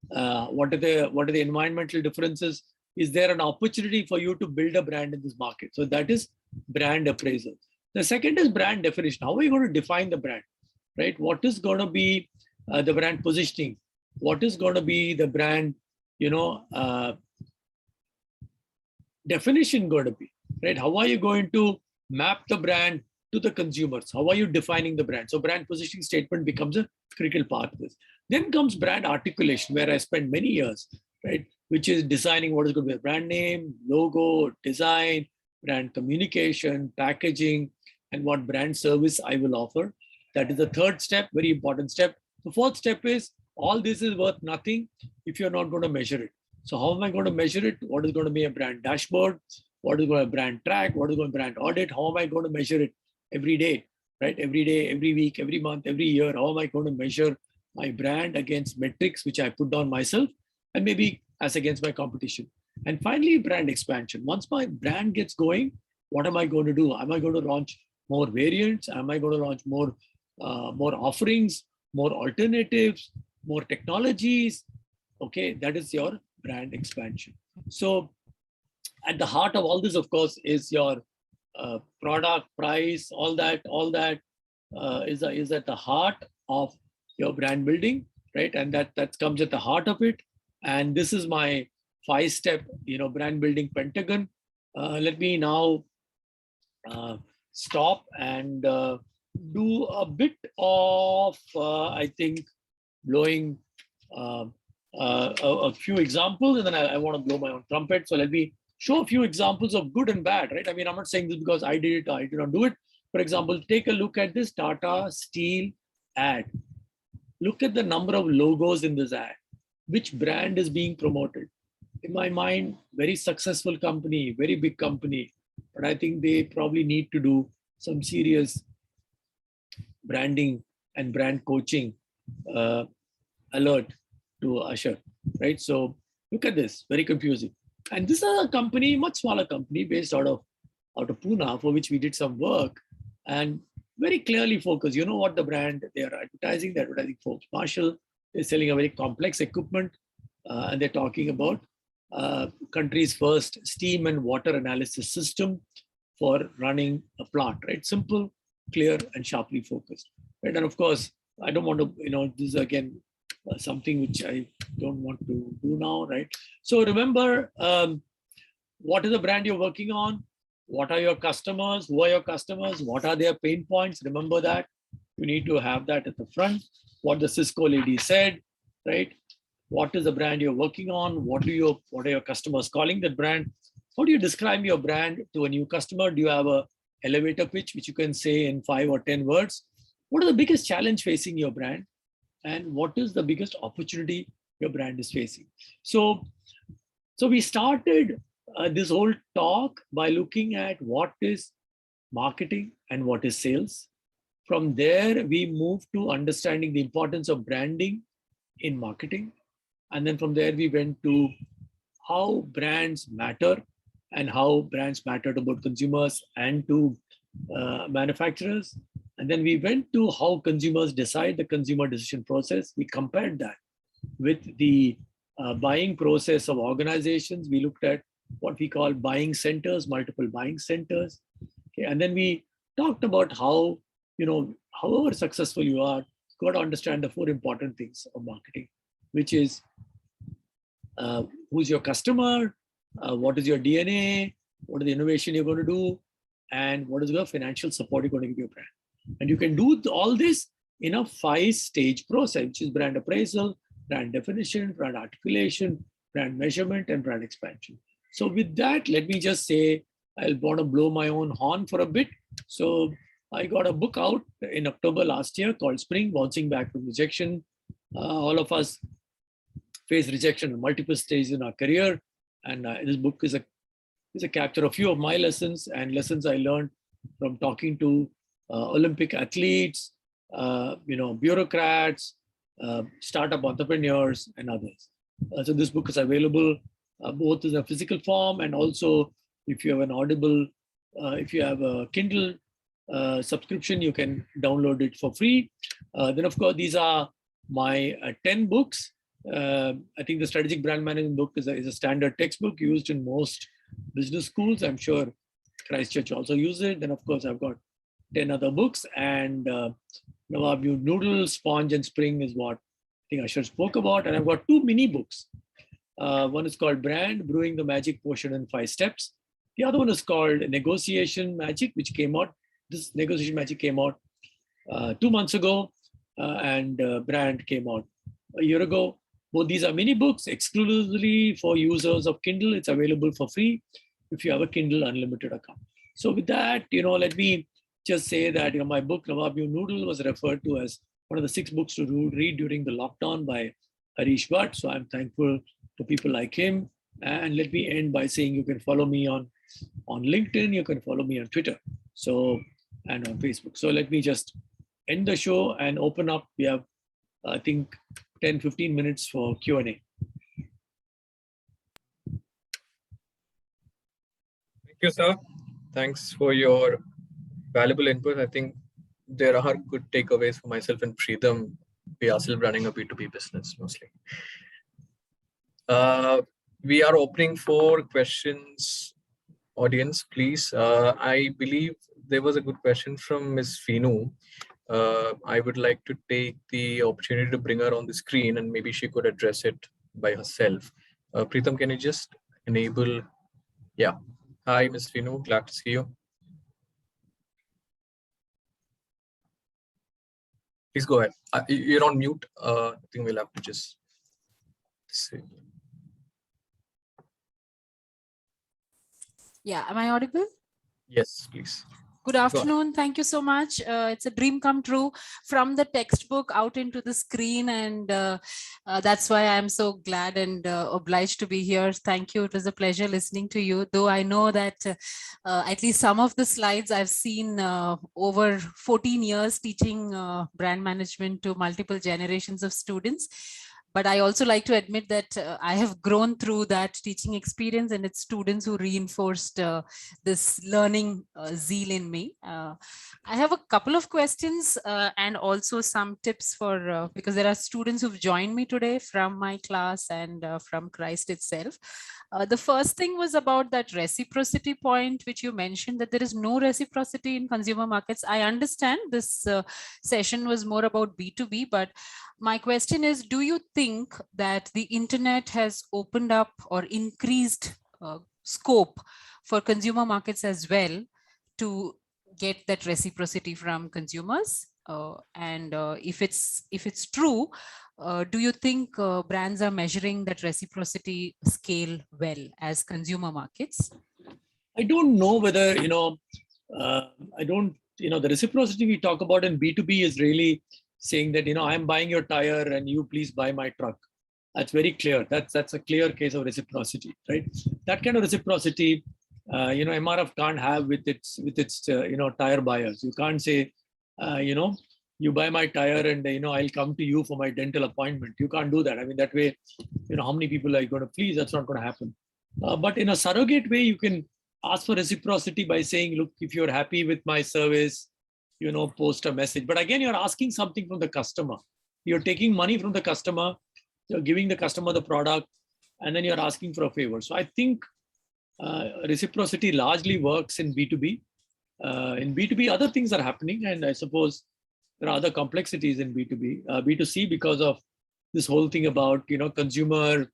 what are the environmental differences, is there an opportunity for you to build a brand in this market? So that is brand appraisal. The second is brand definition. How are you going to define the brand, right? What is going to be the brand positioning? What is going to be the brand, definition going to be, right? How are you going to map the brand to the consumers? How are you defining the brand? So brand positioning statement becomes a critical part of this. Then comes brand articulation, where I spent many years, right? Which is designing what is going to be a brand name, logo, design, brand communication, packaging, and what brand service I will offer. That is the third step, very important step. The fourth step is all this is worth nothing if you're not going to measure it. So how am I going to measure it? What is going to be a brand dashboard? What is going to be a brand track? What is going to be a brand audit? How am I going to measure it every day, right? Every day, every week, every month, every year. How am I going to measure my brand against metrics, which I put down myself, and maybe as against my competition? And finally, brand expansion. Once my brand gets going, what am I going to do? Am I going to launch more variants? Am I going to launch more offerings, more alternatives, more technologies? Okay, that is your brand expansion. So at the heart of all this, of course, is your product, price, all that is at the heart of your brand building, right? And that comes at the heart of it. And this is my 5-step, brand building Pentagon. Let me now stop and do a bit of, I think, blowing a few examples, and then I want to blow my own trumpet. So let me show a few examples of good and bad, right? I mean, I'm not saying this because I did it or I did not do it. For example, take a look at this Tata Steel ad. Look at the number of logos in this ad. Which brand is being promoted? In my mind, very successful company, very big company, but I think they probably need to do some serious branding and brand coaching alert to usher, right? So look at this, very confusing. And this is a company, much smaller company based out of Pune, for which we did some work and very clearly focused. You know what the brand they are advertising? They're advertising Forbes Marshall. They're selling a very complex equipment, and they're talking about country's first steam and water analysis system for running a plant, right? Simple, clear, and sharply focused, right? And of course, I don't want to, this is again something which I don't want to do now, right? So remember, what is the brand you're working on? What are your customers? Who are your customers? What are their pain points? Remember that. You need to have that at the front. What the Cisco lady said, right? What is the brand you're working on? What are your customers calling that brand? How do you describe your brand to a new customer? Do you have a elevator pitch which you can say in 5 or 10 words? What are the biggest challenge facing your brand? And what is the biggest opportunity your brand is facing? So we started this whole talk by looking at what is marketing and what is sales. From there, we moved to understanding the importance of branding in marketing. And then from there, we went to how brands matter and how brands matter to both consumers and to manufacturers. And then we went to how consumers decide the consumer decision process. We compared that with the buying process of organizations. We looked at what we call buying centers, multiple buying centers. Okay. And then we talked about how, however successful you are, you've got to understand the 4 important things of marketing, which is who's your customer, what is your DNA, what is the innovation you're going to do, and what is the financial support you're going to give your brand. And you can do all this in a 5-stage process, which is brand appraisal, brand definition, brand articulation, brand measurement, and brand expansion. So with that, let me just say, I'll want to blow my own horn for a bit. So I got a book out in October last year called Spring, Bouncing Back from Rejection. All of us face rejection at multiple stages in our career. And this book is a capture of a few of my lessons and lessons I learned from talking to Olympic athletes, bureaucrats, startup entrepreneurs, and others. So this book is available both in a physical form and also if you have an Audible, if you have a Kindle subscription, you can download it for free. Then of course, these are my 10 books. I think the strategic brand management book is a standard textbook used in most business schools. I'm sure Christchurch also uses it. Then of course, I've got 10 other books, and Rawable Noodle, Sponge, and Spring is what I think Ashar spoke about. And I've got 2 mini books. One is called Brand, Brewing the Magic Potion in 5 Steps. The other one is called Negotiation Magic, which came out. This Negotiation Magic came out 2 months ago, and Brand came out a year ago. Both these are mini books exclusively for users of Kindle. It's available for free if you have a Kindle Unlimited account. So with that, let me just say that my book, Rawable Noodle, was referred to as one of the 6 books to read during the lockdown by Harish Bhatt. So I'm thankful to people like him. And let me end by saying you can follow me on LinkedIn, you can follow me on Twitter, and on Facebook. So let me just end the show and open up. We have, I think, 10-15 minutes for Q&A. Thank you, sir. Thanks for your valuable input. I think there are good takeaways for myself and Preetham. We are still running a B2B business mostly. We are opening for questions. Audience, please. I believe there was a good question from Ms. Finu. I would like to take the opportunity to bring her on the screen and maybe she could address it by herself. Preetham, can you just enable? Yeah. Hi, Ms. Finu. Glad to see you. Please go ahead. You're on mute. I think we'll have to just see. Yeah, am I audible? Yes, please. Good afternoon. Thank you so much. It's a dream come true from the textbook out into the screen. And that's why I'm so glad and obliged to be here. Thank you. It was a pleasure listening to you, though I know that at least some of the slides I've seen over 14 years teaching brand management to multiple generations of students. But I also like to admit that I have grown through that teaching experience, and it's students who reinforced this learning zeal in me. I have a couple of questions and also some tips for, because there are students who've joined me today from my class and from Christ itself. The first thing was about that reciprocity point, which you mentioned, that there is no reciprocity in consumer markets. I understand this session was more about B2B, but my question is, do you think that the internet has opened up or increased scope for consumer markets as well to get that reciprocity from consumers? And if it's true, do you think brands are measuring that reciprocity scale well as consumer markets? I don't know whether, the reciprocity we talk about in B2B is really saying that, I'm buying your tire and you please buy my truck. That's very clear. That's a clear case of reciprocity, right? That kind of reciprocity, MRF can't have with its tire buyers. You can't say, you buy my tire and I'll come to you for my dental appointment. You can't do that. I mean, that way, how many people are you going to please? That's not going to happen. But in a surrogate way, you can ask for reciprocity by saying, look, if you're happy with my service, post a message. But again, you're asking something from the customer. You're taking money from the customer, you're giving the customer the product, and then you're asking for a favor. So I think reciprocity largely works in B2B. In B2B, other things are happening, and I suppose there are other complexities in B2B. B2C, because of this whole thing about consumer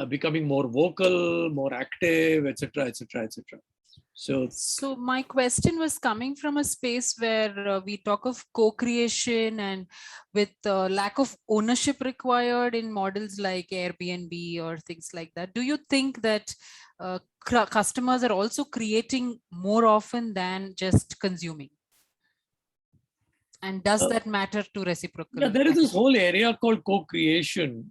becoming more vocal, more active, etc., etc., etc. So my question was coming from a space where we talk of co-creation and with lack of ownership required in models like Airbnb or things like that. Do you think that customers are also creating more often than just consuming? And does that matter to reciprocal? Yeah, there is this whole area called co-creation,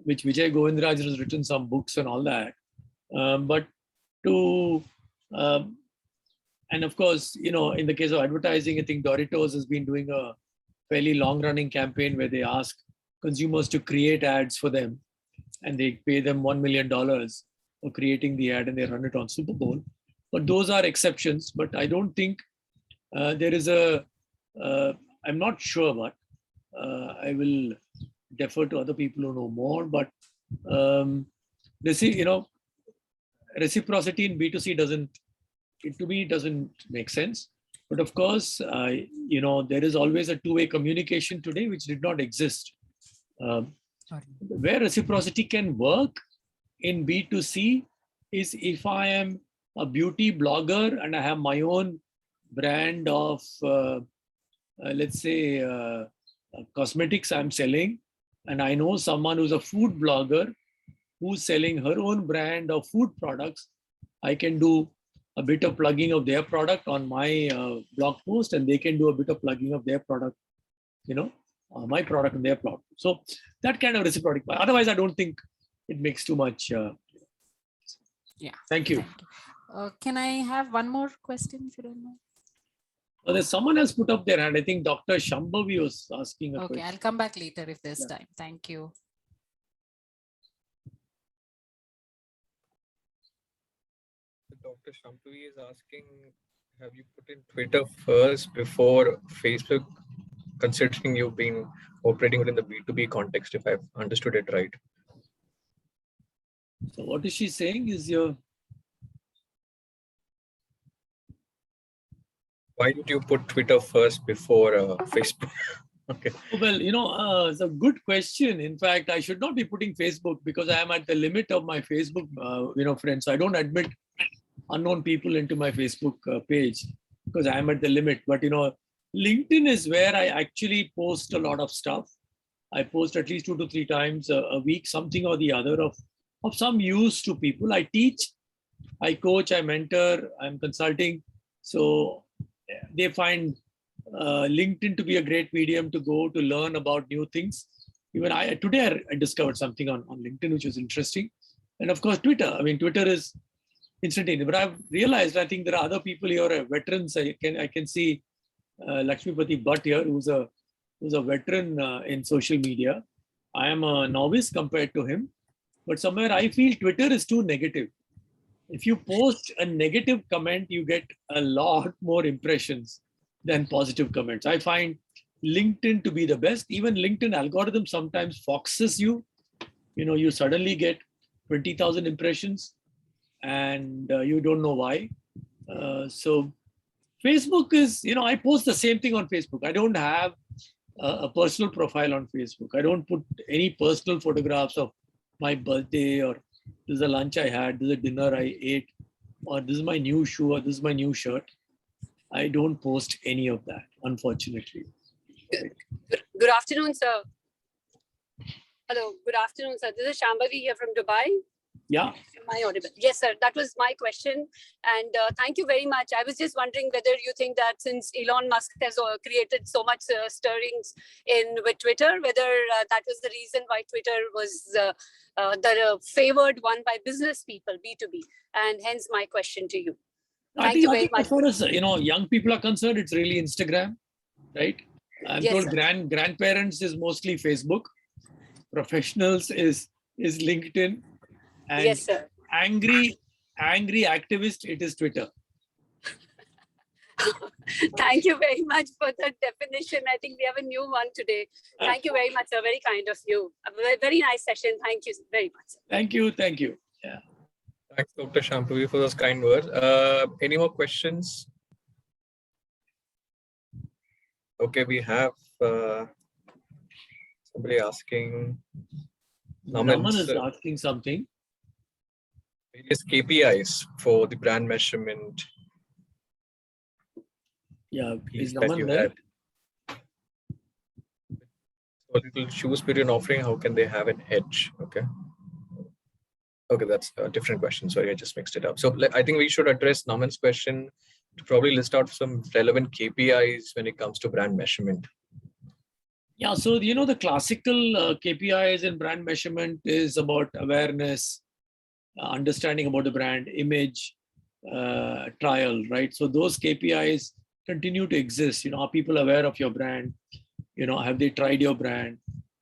which Vijay Govindraj has written some books and all that. And of course, in the case of advertising, I think Doritos has been doing a fairly long-running campaign where they ask consumers to create ads for them, and they pay them $1 million for creating the ad, and they run it on Super Bowl. But those are exceptions. But I don't think there is I'm not sure, but I will defer to other people who know more. But reciprocity in B2C doesn't make sense. But of course, there is always a two-way communication today, which did not exist. Where reciprocity can work in B2C is if I am a beauty blogger and I have my own brand of, let's say, cosmetics I'm selling, and I know someone who's a food blogger who's selling her own brand of food products. I can do a bit of plugging of their product on my blog post, and they can do a bit of plugging of their product, my product in their blog. So that kind of reciprocity. Otherwise, I don't think it makes too much. Yeah. Thank you. Can I have one more question, if you don't mind? There's someone else put up their hand. I think Dr. Shambhavi was asking a question. Okay, I'll come back later if there's time. Thank you. Dr. Shambhavi is asking, have you put in Twitter first before Facebook, considering you've been operating within the B2B context, if I've understood it right? So what is she saying is Why did you put Twitter first before Facebook? Okay. Well, it's a good question. In fact, I should not be putting Facebook because I am at the limit of my Facebook, friends. So I don't admit unknown people into my Facebook page because I am at the limit. But, LinkedIn is where I actually post a lot of stuff. I post at least 2 to 3 times a week, something or the other of some use to people. I teach I coach, I mentor, I'm consulting. So they find LinkedIn to be a great medium to go to learn about new things. Even today I discovered something on LinkedIn which was interesting. And of course, Twitter. I mean, Twitter is instantaneous. But I've realized, I think there are other people here, veterans. I can see Lakshmipati Bhatt here, who's a veteran in social media. I am a novice compared to him. But somewhere I feel Twitter is too negative. If you post a negative comment, you get a lot more impressions than positive comments. I find LinkedIn to be the best. Even LinkedIn algorithm sometimes foxes you. You suddenly get 20,000 impressions and you don't know why. So Facebook is, I post the same thing on Facebook. I don't have a personal profile on Facebook. I don't put any personal photographs of my birthday, or this is a lunch I had, this is a dinner I ate, or this is my new shoe, or this is my new shirt. I don't post any of that, unfortunately. Good afternoon, sir. Hello, good afternoon, sir. This is Shambhavi here from Dubai. Yeah. Am I audible? Yes, sir. That was my question. And thank you very much. I was just wondering whether you think that since Elon Musk has created so much stirrings with Twitter, whether that was the reason why Twitter was the favored one by business people, B2B. And hence my question to you. Thank you very much. As far as young people are concerned, it's really Instagram, right? I'm told grandparents is mostly Facebook. Professionals is LinkedIn. And yes, sir. Angry activist, it is Twitter. Thank you very much for that definition. I think we have a new one today. Thank you very much, sir. Very kind of you. A very nice session. Thank you very much, sir. Thank you. Yeah. Thanks, Dr. Shambhavi, for those kind words. Any more questions? Okay, we have somebody asking. Naman is asking something. Various KPIs for the brand measurement. Yeah, is Naman there? So little shoes period offering, how can they have an edge? Okay, that's a different question. Sorry, I just mixed it up. So I think we should address Naman's question to probably list out some relevant KPIs when it comes to brand measurement. Yeah, so the classical KPIs in brand measurement is about awareness, understanding about the brand, image, trial, right? So those KPIs continue to exist. Are people aware of your brand? Have they tried your brand?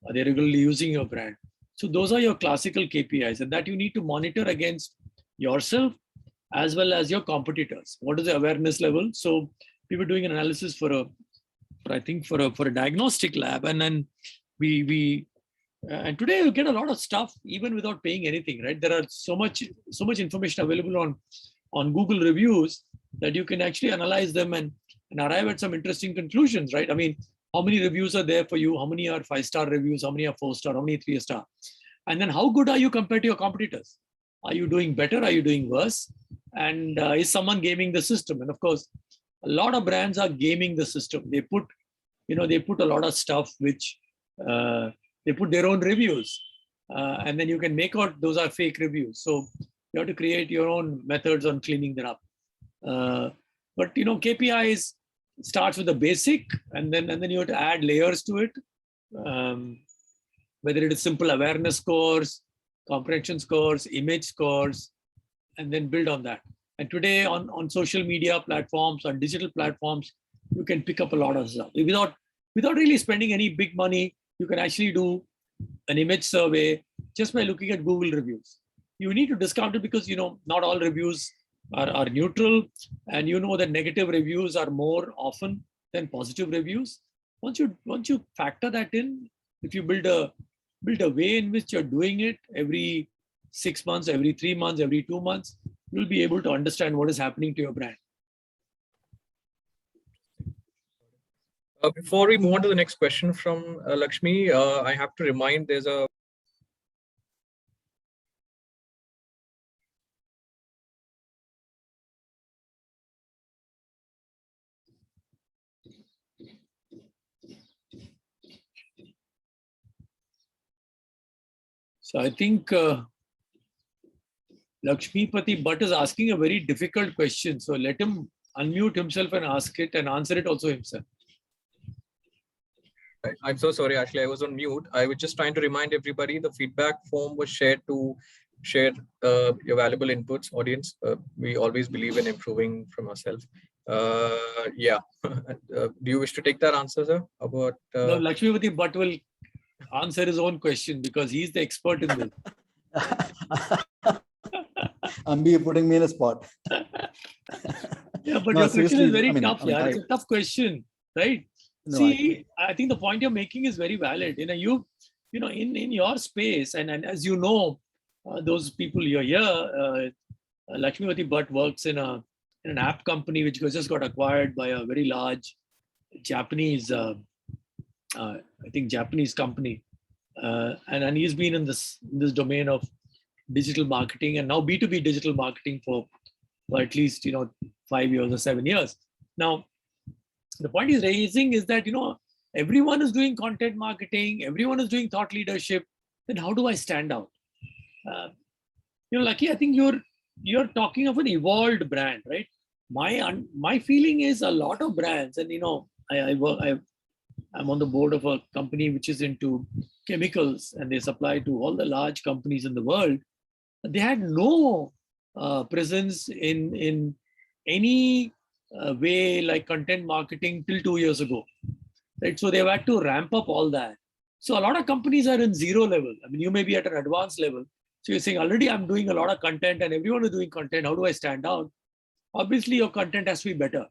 Are they regularly using your brand? So those are your classical KPIs, and that you need to monitor against yourself as well as your competitors. What is the awareness level? So we were doing an analysis for a diagnostic lab, and then and today you get a lot of stuff even without paying anything, right? There are so much information available on Google reviews that you can actually analyze them and arrive at some interesting conclusions, right? I mean, how many reviews are there for you? How many are 5-star reviews? How many are 4-star? How many 3-star? And then how good are you compared to your competitors? Are you doing better? Are you doing worse? And is someone gaming the system? And of course, a lot of brands are gaming the system. They put a lot of stuff which they put their own reviews, and then you can make out those are fake reviews. So you have to create your own methods on cleaning them up. But KPIs starts with the basic, and then you have to add layers to it. Whether it is simple awareness scores, comprehension scores, image scores, and then build on that. And today on social media platforms, on digital platforms, you can pick up a lot of stuff. Without really spending any big money, you can actually do an image survey just by looking at Google reviews. You need to discount it because not all reviews are neutral, and that negative reviews are more often than positive reviews. Once you factor that in, if you build a way in which you're doing it every 6 months, every 3 months, every 2 months, you'll be able to understand what is happening to your brand. Before we move on to the next question from Lakshmi, I have to remind there's a So I think Lakshmipati Bhatt is asking a very difficult question. So let him unmute himself and ask it and answer it also himself. I'm so sorry, Ashley, I was on mute. I was just trying to remind everybody the feedback form was shared to share your valuable inputs, audience. We always believe in improving from ourselves. Yeah. Do you wish to take that answer, sir? About No, Lakshmipati Bhatt will answer his own question because he's the expert in this. Ambi, you're putting me in a spot. Yeah, but No, your question seriously, is very I mean, tough. Yeah, it's a tough question, right? No, See, I think the point you're making is very valid. In your space, and as you know, those people you're here, Lakshmipati Bhatt works in an app company which just got acquired by a very large Japanese, I think Japanese company, and he's been in this domain of digital marketing and now B2B digital marketing for at least 5 years or 7 years. Now, the point he's raising is that everyone is doing content marketing, everyone is doing thought leadership. Then how do I stand out? Lucky, I think you're talking of an evolved brand, right? My feeling is a lot of brands, and I'm on the board of a company which is into chemicals, and they supply to all the large companies in the world. They had no presence in any way like content marketing till 2 years ago, right? So they've had to ramp up all that. So a lot of companies are in zero level. I mean, you may be at an advanced level. So you're saying already I'm doing a lot of content and everyone is doing content. How do I stand out? Obviously, your content has to be better.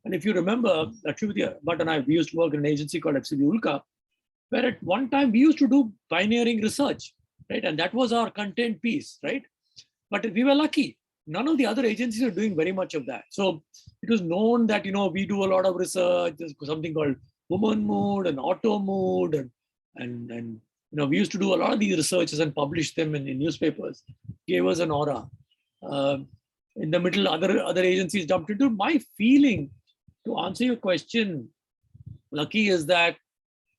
And if you remember, Lakshmipati Bhatt and I, we used to work in an agency called FCB Ulka, where at one time we used to do pioneering research, right? And that was our content piece, right? But we were lucky. None of the other agencies are doing very much of that. So it was known that, we do a lot of research. There's something called woman mood and auto mood. And we used to do a lot of these researches and publish them in newspapers. Gave us an aura. In the middle, other agencies jumped into. My feeling, to answer your question, Lucky, is that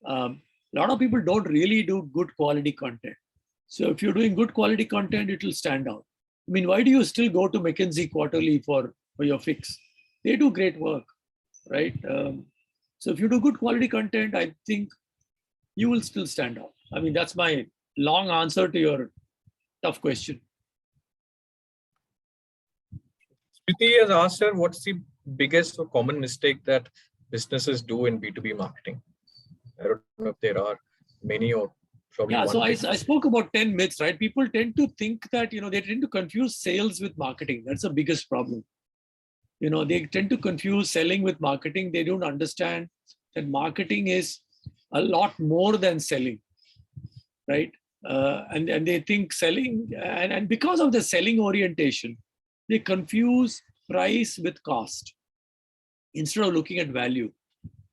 a lot of people don't really do good quality content. So if you're doing good quality content, it will stand out. I mean, why do you still go to McKinsey quarterly for your fix? They do great work, right? So if you do good quality content, I think you will still stand out. I mean, that's my long answer to your tough question. Smriti has asked her, what's the biggest or common mistake that businesses do in B2B marketing? I don't know if there are many or probably one. So I spoke about 10 myths, right? People tend to think that, they tend to confuse sales with marketing. That's the biggest problem. They tend to confuse selling with marketing. They don't understand that marketing is a lot more than selling, right? And they think selling, and because of the selling orientation, they confuse price with cost instead of looking at value.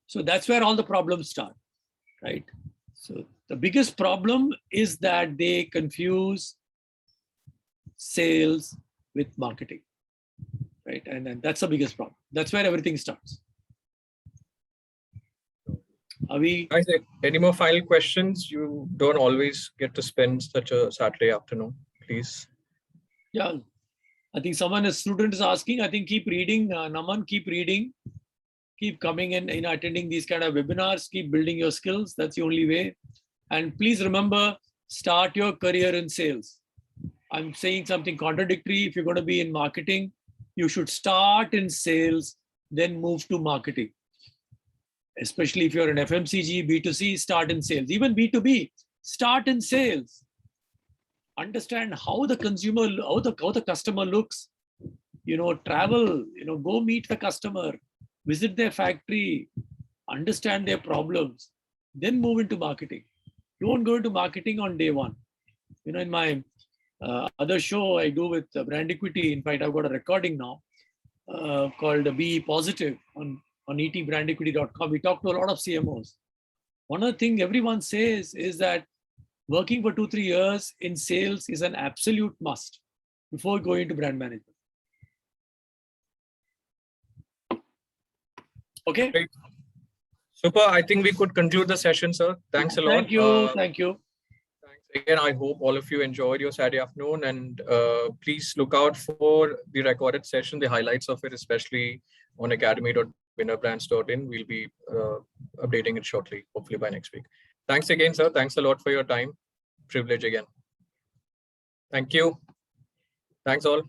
So that's where all the problems start, right? So the biggest problem is that they confuse sales with marketing, right? And that's the biggest problem. That's where everything starts. Guys, any more final questions? You don't always get to spend such a Saturday afternoon, please. Yeah, I think a student is asking. I think keep reading, Naman. Keep reading, keep coming and attending these kind of webinars. Keep building your skills. That's the only way. And please remember, start your career in sales. I'm saying something contradictory. If you're going to be in marketing, you should start in sales, then move to marketing. Especially if you're in FMCG, B2C, start in sales. Even B2B, start in sales. Understand how the consumer, how the customer looks. Travel, go meet the customer, visit their factory, understand their problems, then move into marketing. Don't go into marketing on day one. In my other show I do with brand equity, in fact, I've got a recording now called Be Positive on etbrandequity.com. We talk to a lot of CMOs. One of the things everyone says is that working for 2-3 years in sales is an absolute must before going into brand management. Okay. Great. Super. I think we could conclude the session, sir. Thanks a lot. Thank you. Thank you. Thanks. Again, I hope all of you enjoyed your Saturday afternoon, and please look out for the recorded session, the highlights of it, especially on academy.winnerbrands.in. We'll be updating it shortly, hopefully by next week. Thanks again, sir. Thanks a lot for your time. Privilege again. Thank you. Thanks all.